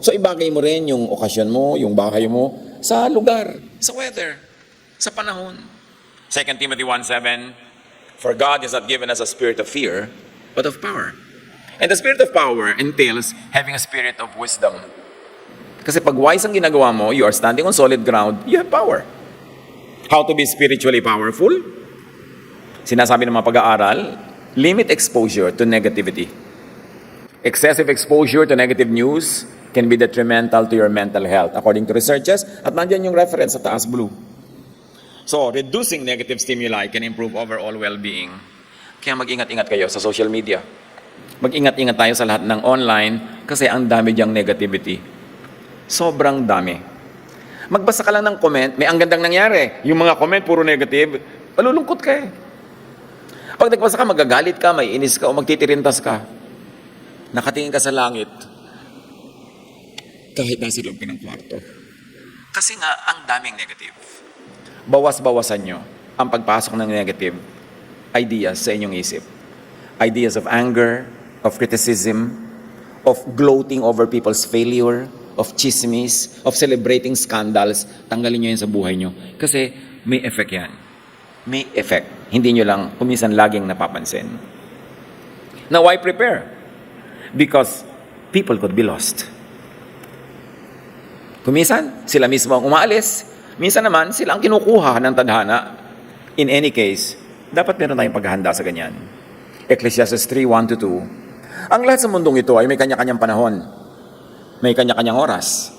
So ibagay mo rin yung okasyon mo, yung bahay mo sa lugar, sa weather, sa panahon. 2 Timothy 1:7, for God has not given us a spirit of fear, but of power. And the spirit of power entails having a spirit of wisdom. Kasi pag wise ang ginagawa mo, you are standing on solid ground, you have power. How to be spiritually powerful? Sinasabi ng mga pag-aaral, limit exposure to negativity. Excessive exposure to negative news can be detrimental to your mental health, according to researchers, at nandiyan yung reference sa taas blue. So, reducing negative stimuli can improve overall well-being. Kaya mag-ingat-ingat kayo sa social media. Mag-ingat-ingat tayo sa lahat ng online kasi ang dami diyang negativity. Sobrang dami. Magbasa ka lang ng comment, may ang gandang nangyari. Yung mga comment puro negative, malulungkot ka eh. Pag nagbasa ka, magagalit ka, may inis ka o magtitirintas ka. Nakatingin ka sa langit. Kahit nasa loob ka ng kwarto. Kasi nga, ang daming negative. Bawas-bawasan nyo ang pagpasok ng negative ideas sa inyong isip. Ideas of anger, of criticism, of gloating over people's failure, of chismis, of celebrating scandals. Tanggalin nyo yan sa buhay nyo. Kasi may effect yan. May effect. Hindi nyo lang kuminsan laging napapansin. Now, why prepare? Because people could be lost. Kuminsan, sila mismo ang umaalis. Minsan naman, sila ang kinukuha ng tadhana. In any case, dapat meron tayong paghahanda sa ganyan. Ecclesiastes 3:1-2. Ang lahat sa mundong ito ay may kanya-kanyang panahon. May kanya-kanyang oras.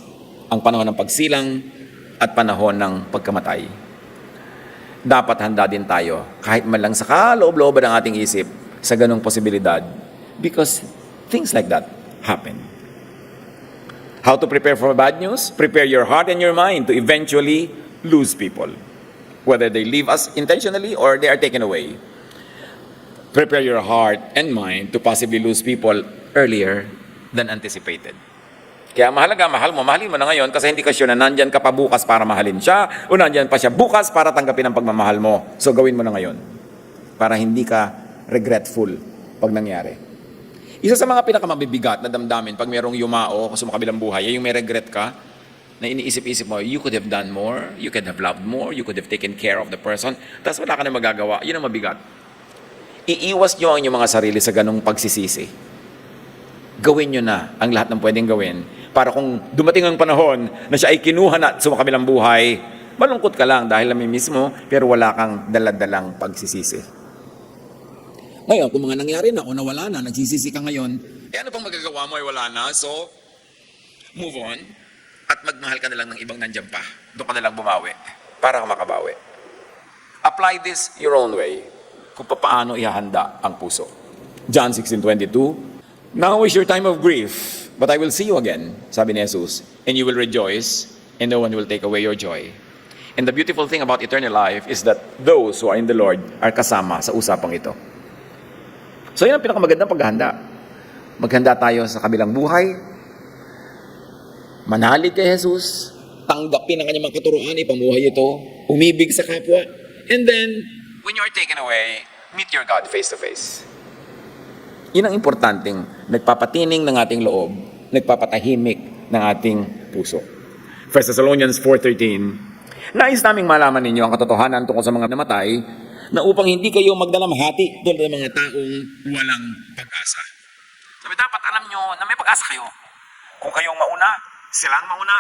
Ang panahon ng pagsilang at panahon ng pagkamatay. Dapat handa din tayo, kahit man lang sa kaloob-looban ng ating isip, sa ganong posibilidad. Because things like that happen. How to prepare for bad news? Prepare your heart and your mind to eventually lose people. Whether they leave us intentionally or they are taken away. Prepare your heart and mind to possibly lose people earlier than anticipated. Kaya mahalaga, mahalin mo na ngayon kasi hindi ka sure na nandyan ka pa bukas para mahalin siya o nandyan pa siya bukas para tanggapin ang pagmamahal mo. So gawin mo na ngayon para hindi ka regretful pag nangyari. Isa sa mga pinakamabibigat na damdamin pag mayroong yumao sa kabilang buhay, yung may regret ka, na iniisip-isip mo, you could have done more, you could have loved more, you could have taken care of the person, tapos wala ka na magagawa, yun ang mabigat. Iiwas nyo ang inyong mga sarili sa ganong pagsisisi. Gawin nyo na ang lahat ng pwedeng gawin para kung dumating ang panahon na siya ay kinuha na sa kabilang buhay, malungkot ka lang dahil namimiss mo, pero wala kang daladalang pagsisisi. Ngayon, kung mga nangyari na o nawala na, nagsisisi ka ngayon, ano pang magagawa mo ay wala na, so move on at magmahal ka na lang ng ibang nandyan pa. Doon ka na lang bumawi para ka makabawi. Apply this your own way kung paano ihahanda ang puso. John 16:22, now is your time of grief, but I will see you again, sabi ni Jesus, and you will rejoice, and no one will take away your joy. And the beautiful thing about eternal life is that those who are in the Lord are kasama sa usapang ito. So yun ang pinakamagandang paghahanda. Maghanda tayo sa kabilang buhay, manalig kay Jesus, tanggapin ang kanyang mga katuruan, ipamuhay ito, umibig sa kapwa, and then, when you are taken away, meet your God face to face. Yun ang importanteng nagpapatining ng ating loob, nagpapatahimik ng ating puso. 1 Thessalonians 4:13, nais naming malaman ninyo ang katotohanan tungkol sa mga namatay na upang hindi kayo magdalamhati tulad ng mga taong walang pag-asa. Sabi, dapat alam nyo na may pag-asa kayo. Kung kayong mauna, silang mauna,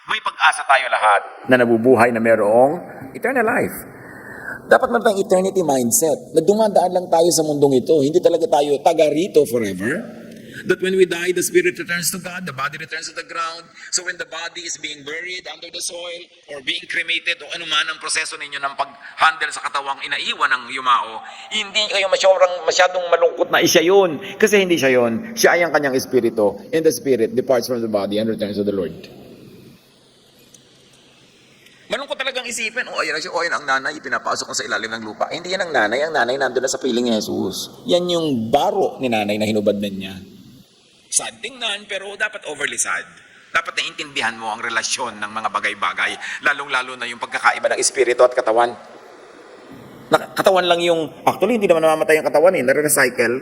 may pag-asa tayo lahat na nabubuhay na merong eternal life. Dapat meron tayong eternity mindset na dumadaan lang tayo sa mundong ito. Hindi talaga tayo taga rito forever. That when we die, the spirit returns to God, the body returns to the ground. So when the body is being buried under the soil or being cremated o anuman ang proseso ninyo ng pag-handle sa katawang inaiwan ng yumao, hindi kayo masyadong malungkot na siya yun. Kasi hindi siya yun. Siya ay ang kanyang espiritu. And the spirit departs from the body and returns to the Lord. Malungkot talagang isipin, ayun ang nanay, pinapasok ko sa ilalim ng lupa. Hindi yan ang nanay nandun na sa piling ni Jesus. Yan yung baro ni nanay na hinubadnan niya. Sad tingnan, pero dapat overly sad. Dapat naiintindihan mo ang relasyon ng mga bagay-bagay, lalong-lalo na yung pagkakaiba ng espiritu at katawan. Katawan lang yung, actually hindi naman namamatay yung katawan nare-recycle.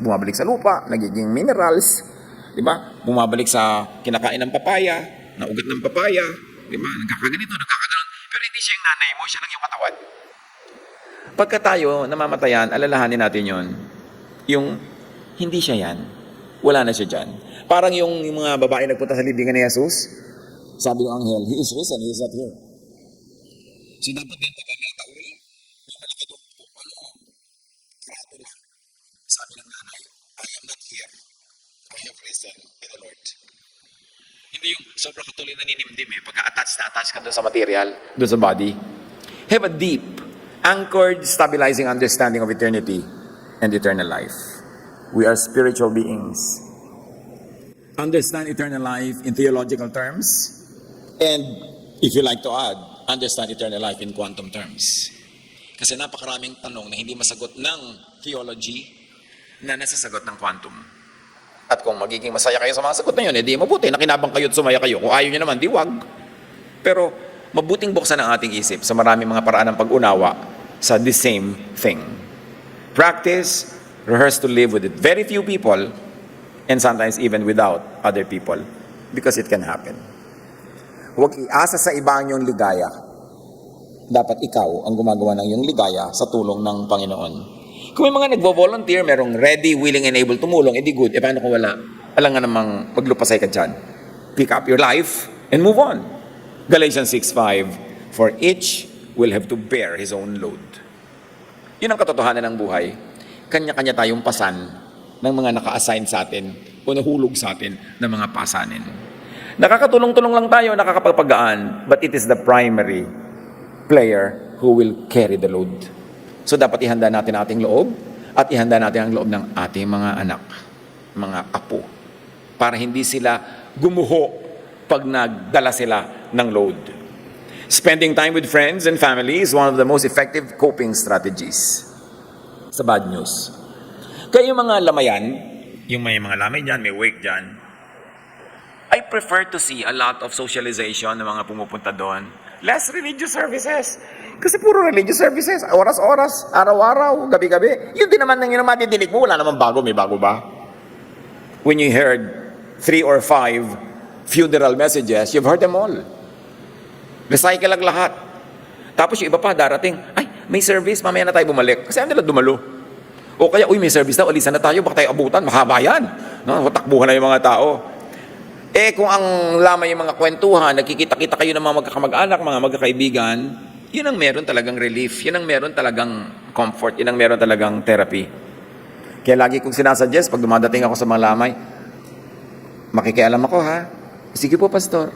Bumabalik sa lupa, nagiging minerals, di ba? Bumabalik sa kinakain ng papaya, naugat ng papaya, di ba? Nagkakaganito, nagkakaganon. Pero hindi siya yung nanay mo, siya lang yung katawan. Pagka tayo namamatayan, alalahanin natin yon. Yung hindi siya yan. Wala na siya dyan. Parang yung mga babae nagpunta sa libingan ni Jesus, sabi ng anghel, He is risen, He is not here. So dapat din pag may taul, may malaki doon po, grabe lang. Sabi ng nanay, I am not here. I have risen with the Lord. Hindi yung sobrang katuloy na ninimdim pagka-attach ka doon sa material, doon sa body. Have a deep, anchored, stabilizing understanding of eternity and eternal life. We are spiritual beings. Understand eternal life in theological terms, and if you like to add, understand eternal life in quantum terms. Kasi napakaraming tanong na hindi masagot ng theology na nasasagot ng quantum. At kung magiging masaya kayo sa mga sagot na yun, edi mabuti, nakinabang kayo at sumaya kayo. Kung ayaw nyo naman, di wag. Pero mabuting buksan ang ating isip sa maraming mga paraan ng pag-unawa sa the same thing. Practice, rehearse to live with it. Very few people, and sometimes even without other people, because it can happen. Huwag iasa sa iba ang iyong ligaya. Dapat ikaw ang gumagawa ng iyong ligaya sa tulong ng Panginoon. Kung may mga nagvo-volunteer, merong ready, willing, and able tumulong, edi good. Paano kung wala? Alam nga namang maglupasay ka dyan. Pick up your life and move on. Galatians 6:5, for each will have to bear his own load. Yun ang katotohanan ng buhay. Kanya-kanya tayong pasan ng mga naka-assign sa atin o nahulog sa atin ng mga pasanin. Nakakatulong-tulong lang tayo, nakakapagpagaan, but it is the primary player who will carry the load. So dapat ihanda natin ang ating loob at ihanda natin ang loob ng ating mga anak, mga apo, para hindi sila gumuho pag nagdala sila ng load. Spending time with friends and family is one of the most effective coping strategies sa bad news. Kaya yung mga lamayan, yung may mga lamay dyan, may wake dyan, I prefer to see a lot of socialization ng mga pumupunta doon. Less religious services. Kasi puro religious services, oras-oras, araw-araw, gabi-gabi. Yun din naman nang yun ang madidinig mo, wala naman bago, may bago ba? When you heard 3 or 5 funeral messages, you've heard them all. Recycle lang lahat. Tapos yung iba pa darating, ay, may service, mamaya na tayo bumalik. Kasi ano nila dumalo? O kaya, may service na, alisan na tayo, baka tayo abutan, mahaba yan. No? Takbuhan na yung mga tao. Kung ang lamay yung mga kwentuhan, nagkikita-kita kayo ng mga magkakamag-anak, mga magkakaibigan, yun ang meron talagang relief, yun ang meron talagang comfort, yun ang meron talagang therapy. Kaya lagi kong sinasuggest, pag dumadating ako sa mga lamay, makikialam ako ha. Sige po, pastor.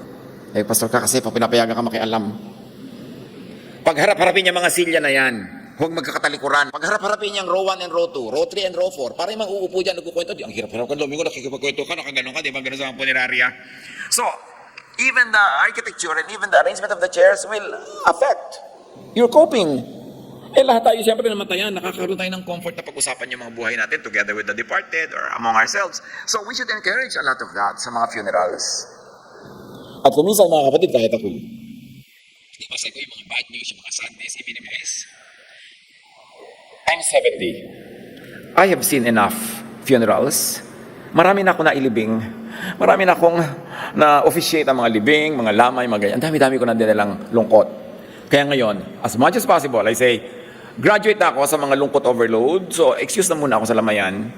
Pastor ka kasi, pinapayagan ka makialam. Pagharap-harapin niya mga silya na yan, huwag magkakatalikuran. Pagharap-harapin niya ang row 1 and row 2, row 3 and row 4, para yung mga uupo dyan, nagkukwento, ang hirap-hirap ka, domingo, nakikipagkwento ka, nakaganon ka, di ba, gano'n sa mga punerarya. So, even the architecture and even the arrangement of the chairs will affect your coping. Lahat tayo siyempre namatayan, nakakaroon tayo ng comfort na pag-usapan yung mga buhay natin together with the departed or among ourselves. So we should encourage a lot of that sa mga funerals. At kung minsan mga kapatid, kahit ako, di ba sa ko yung mga bad news, yung mga sad news, i-minimize. I'm 70. I have seen enough funerals. Marami na ako nailibing. Marami na akong na-officiate ang mga libing, mga lamay, mga ganyan. Ang dami-dami ko na dinalang lungkot. Kaya ngayon, as much as possible, I say, graduate na ako sa mga lungkot overload, so excuse na muna ako sa lamayan.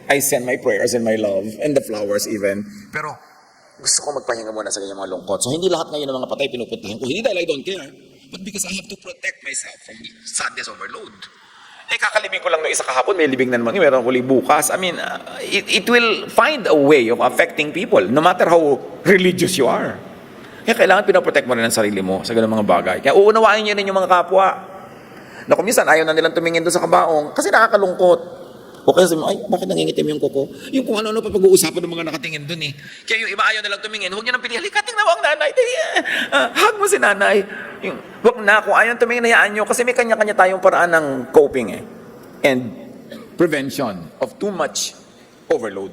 I send my prayers and my love, and the flowers even. Pero gusto ko magpahinga muna sa ganyang mga lungkot. So hindi lahat ngayon ng mga patay pinupuntahan ko. Hindi dahil I don't care, but because I have to protect myself from sadness overload. Kakalibing ko lang ng isa kahapon, may libing na naman, meron ko bukas. I mean, it will find a way of affecting people, no matter how religious you are. Kaya kailangan pinoprotect mo rin ang sarili mo sa ganung mga bagay. Kaya uunawain niyo rin yung mga kapwa. Na kung minsan ayaw na nilang tumingin doon sa kabaong kasi nakakalungkot. O kaya sabi mo, ay, bakit nangingitim yung kuko? Yung kung ano-ano pa pag-uusapan ng mga nakatingin doon eh. Kaya yung iba ayaw nilang tumingin, huwag niyo nang pili, halika, tingnan mo ang nanay. Hug mo si nanay. Huwag na, kung ayaw tumingin, hayaan niyo kasi may kanya-kanya tayong paraan ng coping eh. And prevention of too much overload.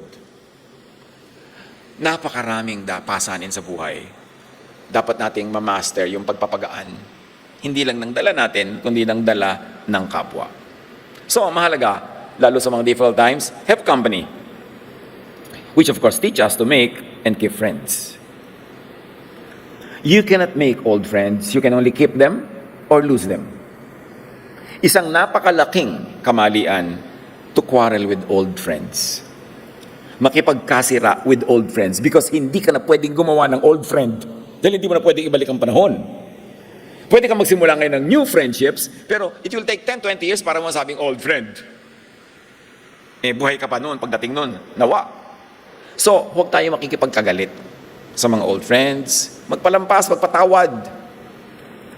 Napakaraming pasanin sa buhay. Dapat nating ma-master yung pagpapagaan. Hindi lang ng dala natin, kundi ng dala ng kapwa. So, mahalaga, lalo sa mga difficult times, have company. Which of course teach us to make and keep friends. You cannot make old friends. You can only keep them or lose them. Isang napakalaking kamalian to quarrel with old friends. Makipagkasira with old friends because hindi ka na pwedeng gumawa ng old friend. Dahil hindi mo na pwedeng ibalik ang panahon. Pwede kang magsimula ngayon ng new friendships, pero it will take 10-20 years para mo masabing old friend. Buhay ka pa noon, pagdating noon, nawa. So, huwag tayo makikipagkagalit sa mga old friends. Magpalampas, magpatawad.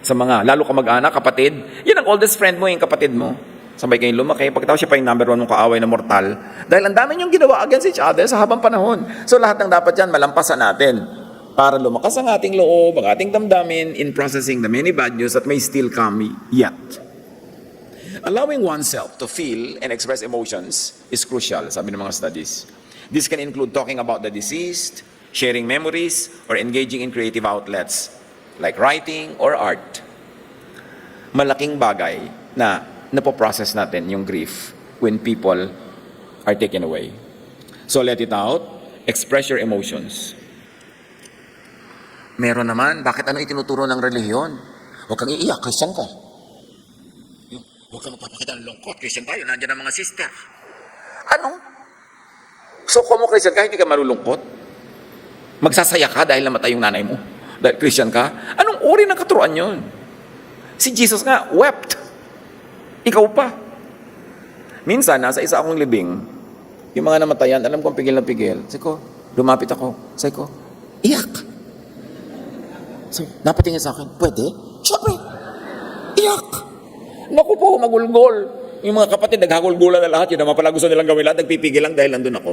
Sa mga, lalo ka mag-anak, kapatid, yan ang oldest friend mo, yung kapatid mo. Sabay kayong lumaki, pagkatapos siya pa yung number 1 mong kaaway na mortal. Dahil ang dami niyong ginawa against each other sa habang panahon. So, lahat ng dapat yan, malampasan natin. Para lumakas ang ating loob, ang ating damdamin in processing the many bad news that may still come yet. Allowing oneself to feel and express emotions is crucial, sabi ng mga studies. This can include talking about the deceased, sharing memories, or engaging in creative outlets like writing or art. Malaking bagay na napoprocess natin yung grief when people are taken away. So let it out, express your emotions. Meron naman, bakit ano itinuturo ng relihiyon? Huwag kang iiyak, Christian ka. Huwag kang magpapakita ng lungkot, Christian tayo, nandiyan ang mga sister. Ano? So kung mo Christian ka, hindi ka malulungkot? Magsasaya ka dahil namatay yung nanay mo? Dahil Christian ka? Anong uri ng katuruan yun? Si Jesus nga, wept. Ikaw pa. Minsan, nasa isa akong libing, yung mga namatayan, alam kong pigil na pigil. Sabi ko, lumapit ako. Sabi ko, iyak. So, napatingin sa akin, pwede? Siyempre, iyak. Naku po, magulgol. Yung mga kapatid, naghagulgulan na lahat. Yun naman pala gusto nilang gawin lahat, nagpipigil lang dahil nandun ako.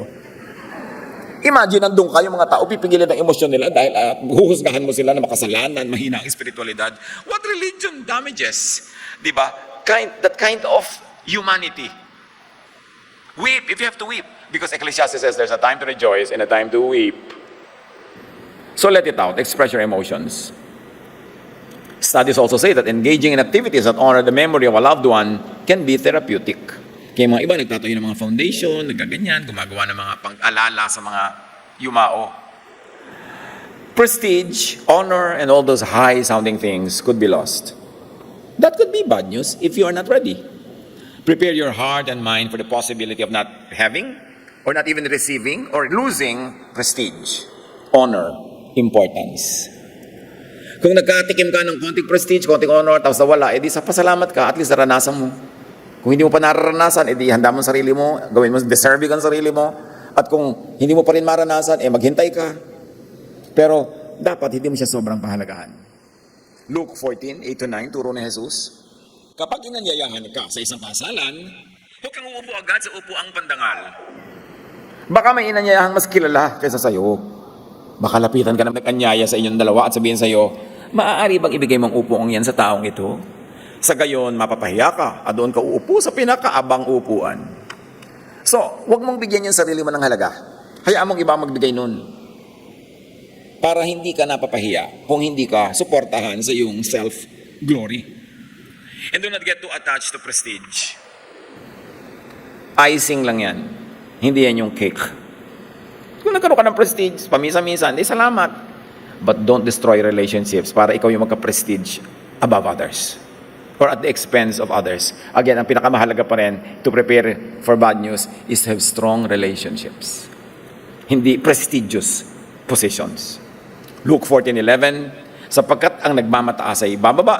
Imagine, nandun ka, yung mga tao, pipigilin ng emosyon nila dahil huhusgahan mo sila na makasalanan, mahina ang espiritualidad. What religion damages? Diba? That kind of humanity. Weep if you have to weep. Because Ecclesiastes says there's a time to rejoice and a time to weep. So let it out. Express your emotions. Studies also say that engaging in activities that honor the memory of a loved one can be therapeutic. Kaya mga iba nagtatayo ng mga foundation, nagaganyan, gumagawa ng mga pang-alala sa mga yumao. Prestige, honor, and all those high-sounding things could be lost. That could be bad news if you are not ready. Prepare your heart and mind for the possibility of not having, or not even receiving, or losing prestige, honor, importance. Kung nagkatikim ka ng konting prestige, konting honor, tapos nawala, edi sa pasalamat ka, at least naranasan mo. Kung hindi mo pa nararanasan, edi handa mo ang sarili mo, gawin mo deserving ang sarili mo, at kung hindi mo pa rin maranasan, maghintay ka. Pero dapat hindi mo siya sobrang pahalagahan. Luke 14:8-9, turo ni Jesus, kapag inanyayahan ka sa isang kasalan, huwag kang uupo agad sa upuang pandangal. Baka may inanyayahang mas kilala kaysa sa'yo. Baka lapitan ka na nag-anyaya sa inyong dalawa at sabihin sa'yo, maaari bang ibigay mong upuang yan sa taong ito? Sa gayon, mapapahiya ka at doon ka uupo sa pinakaabang upuan. So, huwag mong bigyan yung sarili mo ng halaga. Hayaan mong iba magbigay nun. Para hindi ka napapahiya kung hindi ka suportahan sa iyong self-glory. And do not get too attached to prestige. Icing lang yan. Hindi yan yung cake. Kung nagkaroon ka ng prestige, pamisa-misa, hindi salamat. But don't destroy relationships para ikaw yung magka-prestige above others or at the expense of others. Again, ang pinakamahalaga pa rin to prepare for bad news is to have strong relationships. Hindi prestigious positions. Luke 14:11, sapagkat ang nagmamataas ay bababa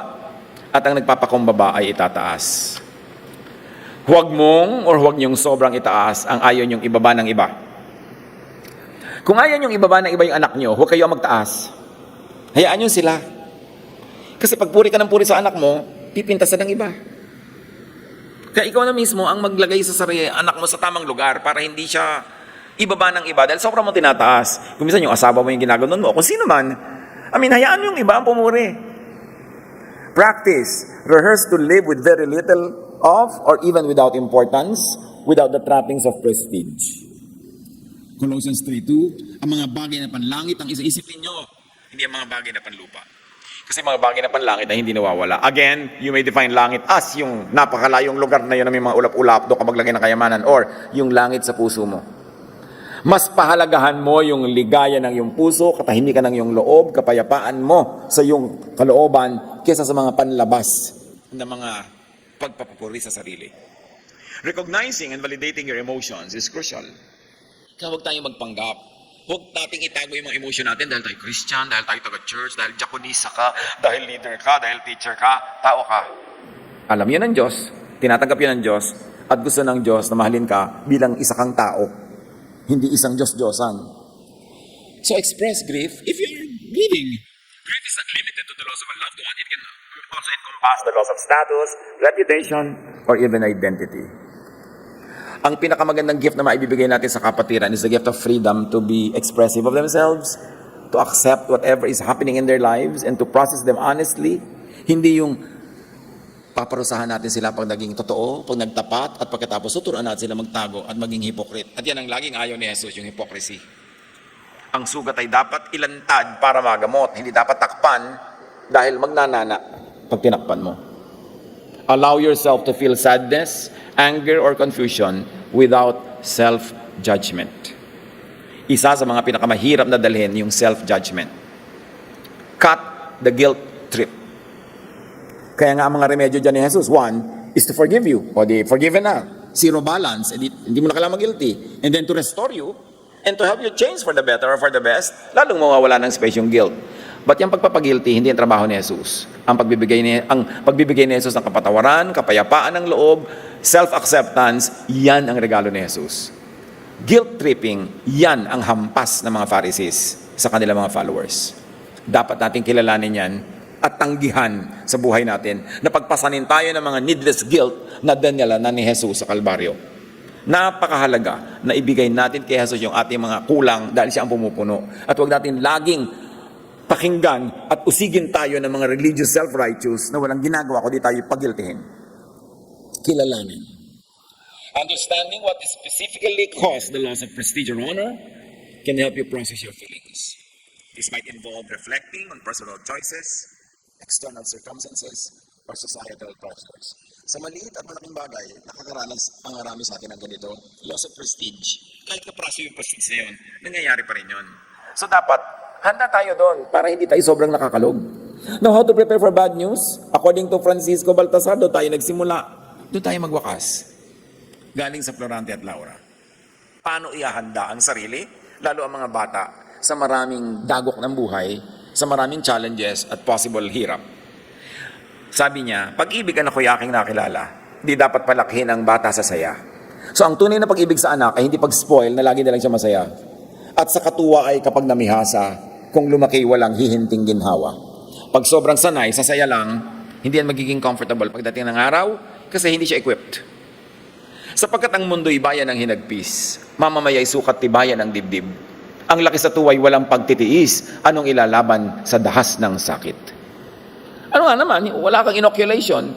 at ang nagpapakumbaba ay itataas. Huwag mong or huwag niyong sobrang itaas ang ayaw niyong ibaba ng iba. Kung ayaw niyong ibaba ng iba yung anak niyo, huwag kayo magtaas. Hayaan niyo sila. Kasi pag puri ka ng puri sa anak mo, pipintasan ng iba. Kaya ikaw na mismo ang maglagay sa sarili anak mo sa tamang lugar para hindi siya ibaba ng iba dahil sobrang mo tinataas. Kung minsan yung asawa mo yung ginaganon mo, kung sino man, hayaan mo yung iba ang pumuri. Practice. Rehearse to live with very little of or even without importance, without the trappings of prestige. Colossians 3:2, ang mga bagay na panlangit ang isipin nyo, hindi ang mga bagay na panlupa. Kasi mga bagay na panlangit ay hindi nawawala. Again, you may define langit as yung napakalayong lugar na yun na may mga ulap-ulap, doon ka maglagay ng kayamanan, or yung langit sa puso mo. Mas pahalagahan mo yung ligaya ng iyong puso, katahimikan ng iyong loob, kapayapaan mo sa iyong kalooban kaysa sa mga panlabas na mga pagpapupuri sa sarili. Recognizing and validating your emotions is crucial. Kaya huwag tayong magpanggap. Huwag nating itago yung mga emotion natin dahil tayo Christian, dahil tayo taga-church, dahil diakonisa ka, dahil leader ka, dahil teacher ka, tao ka. Alam yan ng Diyos, tinatanggap yan ng Diyos, at gusto ng Diyos na mahalin ka bilang isa kang tao, hindi isang Diyos-Diyosan. So express grief if you're grieving. Grief is not limited to the loss of a loved one. It can also encompass the loss of status, reputation, or even identity. Ang pinakamagandang gift na maibibigay natin sa kapatiran is the gift of freedom to be expressive of themselves, to accept whatever is happening in their lives, and to process them honestly. Hindi yung paparusahan natin sila pag naging totoo, pag nagtapat, at pagkatapos tuturuan natin sila magtago at maging hypocrite. At yan ang laging ayaw ni Jesus, yung hypocrisy. Ang sugat ay dapat ilantad para magamot, hindi dapat takpan dahil magnanana pag tinakpan mo. Allow yourself to feel sadness, anger, or confusion without self-judgment. Isa sa mga pinakamahirap na dalhin yung self-judgment. Cut the guilt trip. Kaya nga ang mga remedyo dyan ni Jesus, one, is to forgive you. O di, forgiven na. Zero balance. Hindi mo na kailangan mag-guilty. And then to restore you, and to help you change for the better or for the best, lalong mawawala ng space yung guilt. But yung pagpapagilty, hindi yung trabaho ni Jesus. Ang pagbibigay ni Jesus ng kapatawaran, kapayapaan ng loob, self-acceptance, yan ang regalo ni Jesus. Guilt-tripping, yan ang hampas ng mga Pharisees sa kanilang mga followers. Dapat natin kilalanin yan at tanggihan sa buhay natin na pagpasanin tayo ng mga needless guilt na dinala na ni Jesus sa Kalbaryo. Napakahalaga na ibigay natin kay Jesus yung ating mga kulang dahil siya ang pumupuno. At huwag natin laging pakinggan at usigin tayo ng mga religious self-righteous na walang ginagawa kundi tayo pagiltihin. Kilalanin. Understanding what specifically caused the loss of prestige or honor can help you process your feelings. This might involve reflecting on personal choices, external circumstances, or societal pressures. Sa maliit at malaking bagay, nakakaranas ang marami sa atin ng ganito, loss of prestige. Kahit kapraso yung prestige na yun, nangyayari pa rin yun. So dapat, handa tayo doon para hindi tayo sobrang nakakalog. Now, how to prepare for bad news? According to Francisco Baltasar, doon tayo nagsimula. Doon tayo magwakas. Galing sa Florante at Laura. Paano ihahanda ang sarili, lalo ang mga bata, sa maraming dagok ng buhay, sa maraming challenges at possible hirap? Sabi niya, pag-ibig ang ako'y aking nakilala, di dapat palakhin ang bata sa saya. So ang tunay na pag-ibig sa anak ay hindi pag-spoil na lagi na lang siya masaya. At sa katuwa ay kapag namihasa, kung lumaki walang hihinting ginhawa. Pag sobrang sanay, sasaya lang, hindi yan magiging comfortable pagdating ng araw kasi hindi siya equipped. Sapagkat ang mundo'y bayan ng hinagpis, mamamaya'y sukat tibayan ng dibdib. Ang laki sa tuway walang pagtitiis, anong ilalaban sa dahas ng sakit? Ano nga naman, wala kang inoculation,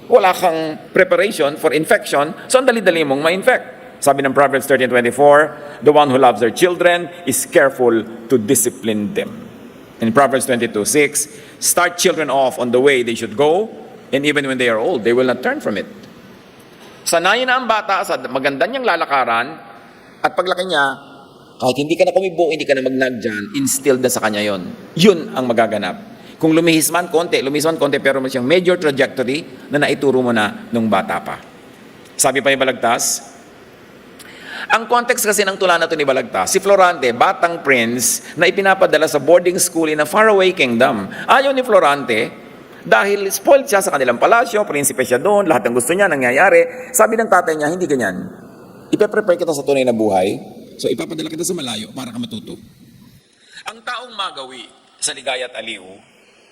wala kang preparation for infection, so ang dali-dali mong ma-infect. Sabi ng Proverbs 13:24, the one who loves their children is careful to discipline them. In Proverbs 22:6, start children off on the way they should go, and even when they are old, they will not turn from it. Sanayin na ang bata sa maganda niyang lalakaran, at paglaki niya, kahit hindi ka na kumibo, hindi ka na magnag dyan, instilled na sa kanya yon. Yun ang magaganap. Kung lumihis man konti, pero may siyang major trajectory na naituro mo na nung bata pa. Sabi pa ni Balagtas, ang context kasi ng tula na ito ni Balagtas, si Florante, batang prince na ipinapadala sa boarding school in a faraway kingdom. Ayaw ni Florante, dahil spoiled siya sa kanilang palasyo, prinsipe siya doon, lahat ng gusto niya nangyayari. Sabi ng tatay niya, hindi ganyan. Ipe-prepare kita sa tunay na buhay, so ipapadala kita sa malayo para ka matuto. Ang taong magawi sa ligaya at aliw,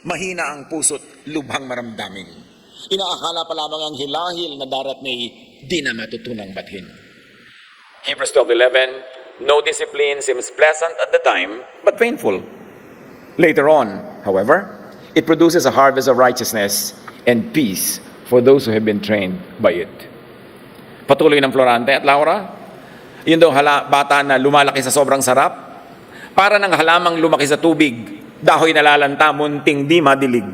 mahina ang puso't lubhang maramdaming. Inaakala pa lamang ang hilahil na darat may di na matutunang bathin. Hebrews 12:11, no discipline seems pleasant at the time, but painful. Later on, however, it produces a harvest of righteousness and peace for those who have been trained by it. Patuloy ng Florante at Laura, yun daw bata na lumalaki sa sobrang sarap, para ng halamang lumaki sa tubig, dahoy nalalanta, munting di madilig.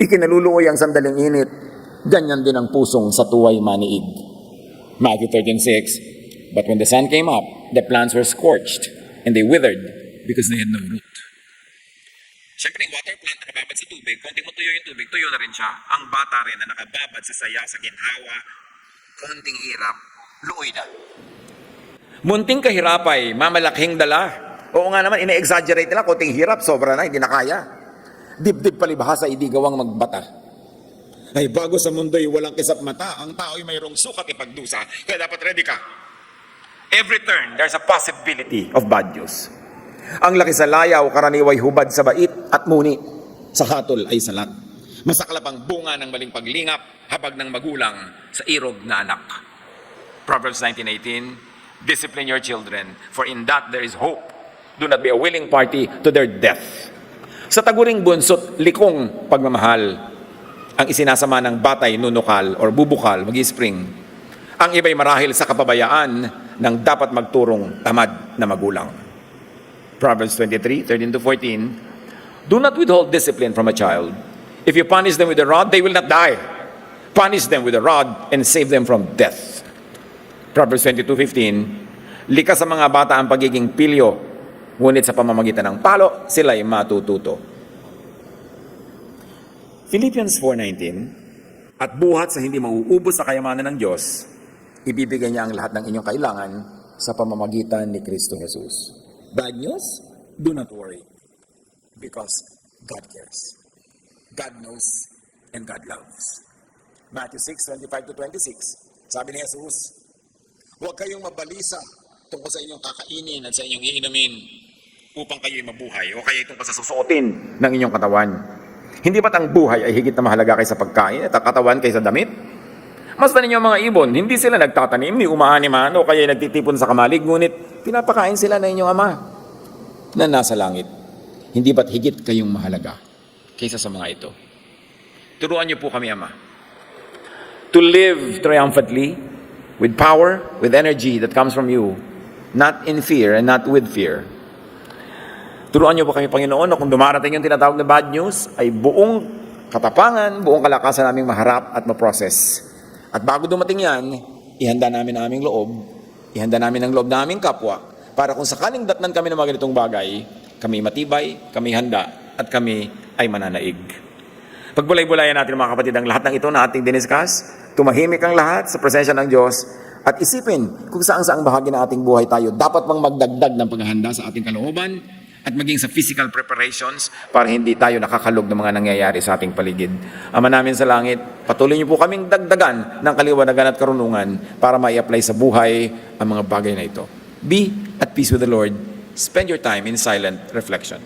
Ikinaluluoy ang sandaling init, ganyan din ang pusong sa tuway maniig. Matthew 13:6, but when the sun came up, the plants were scorched, and they withered because they had no root. Siyempre, yung water plant nakababad sa tubig, konting matuyo yung tubig, tuyo na rin siya. Ang bata rin na nakababad sa saya, sa ginhawa, konting hirap, luoy na. Munting kahirapay, mamalaking dala. Oo nga naman, ine-exaggerate nila, konting hirap, sobra na, hindi na kaya. Dibdib palibhasa, hindi gawang magbata. Ay, bago sa mundo'y walang kisap mata, ang tao'y mayroong sukat ipagdusa, kaya dapat ready ka. Every turn, there's a possibility of bad news. Ang laki sa layaw, karaniway hubad sa bait at muni. Sa hatol ay salat. Masaklap ang bunga ng maling paglingap, habag ng magulang sa irog na anak. Proverbs 19:18, discipline your children, for in that there is hope. Do not be a willing party to their death. Sa taguring bunso't likong pagmamahal, ang isinasama ng batay nunukal or bubukal, mag-spring. Ang iba'y marahil sa kapabayaan ng dapat magturong tamad na magulang. Proverbs 23:13-14, do not withhold discipline from a child. If you punish them with a rod, they will not die. Punish them with a rod and save them from death. Proverbs 22:15, likas sa mga bata ang pagiging pilyo, ngunit sa pamamagitan ng palo, sila'y matututo. Philippians 4:19, at buhat sa hindi mauubos sa kayamanan ng Diyos, ibibigay niya ang lahat ng inyong kailangan sa pamamagitan ni Kristo Jesus. Bad news? Do not worry. Because God cares. God knows and God loves. Matthew 6:25-26. Sabi ni Jesus, huwag kayong mabalisa tungkol sa inyong kakainin at sa inyong iinumin upang kayo'y mabuhay o kaya itong pasasusuotin ng inyong katawan. Hindi ba't ang buhay ay higit na mahalaga kaysa pagkain at ang katawan kaysa damit? Mas ninyo ang mga ibon, hindi sila nagtatanim, ni umaaniman o kaya nagtitipon sa kamalig, ngunit pinapakain sila ng inyong Ama na nasa langit. Hindi ba't higit kayong mahalaga kaysa sa mga ito? Turuan niyo po kami, Ama, to live triumphantly, with power, with energy that comes from you, not in fear and not with fear. Turuan niyo po kami, Panginoon, na kung dumarating yung tinatawag na bad news, ay buong katapangan, buong kalakasan naming maharap at maprocess. At bago dumating yan, ihanda namin ang aming loob, ihanda namin ang loob na aming kapwa, para kung sakaling datnan kami ng mga ganitong bagay, kami matibay, kami handa, at kami ay mananaig. Pagbulay-bulayan natin mga kapatid ang lahat ng ito na ating diniscuss, tumahimik ang lahat sa presensya ng Diyos, at isipin kung saan-saang bahagi ng ating buhay tayo dapat mang magdagdag ng paghahanda sa ating kalooban, at maging sa physical preparations para hindi tayo nakakalog ng mga nangyayari sa ating paligid. Ama namin sa langit, patuloy niyo po kaming dagdagan ng kaliwanagan at karunungan para mai-apply sa buhay ang mga bagay na ito. Be at peace with the Lord. Spend your time in silent reflection.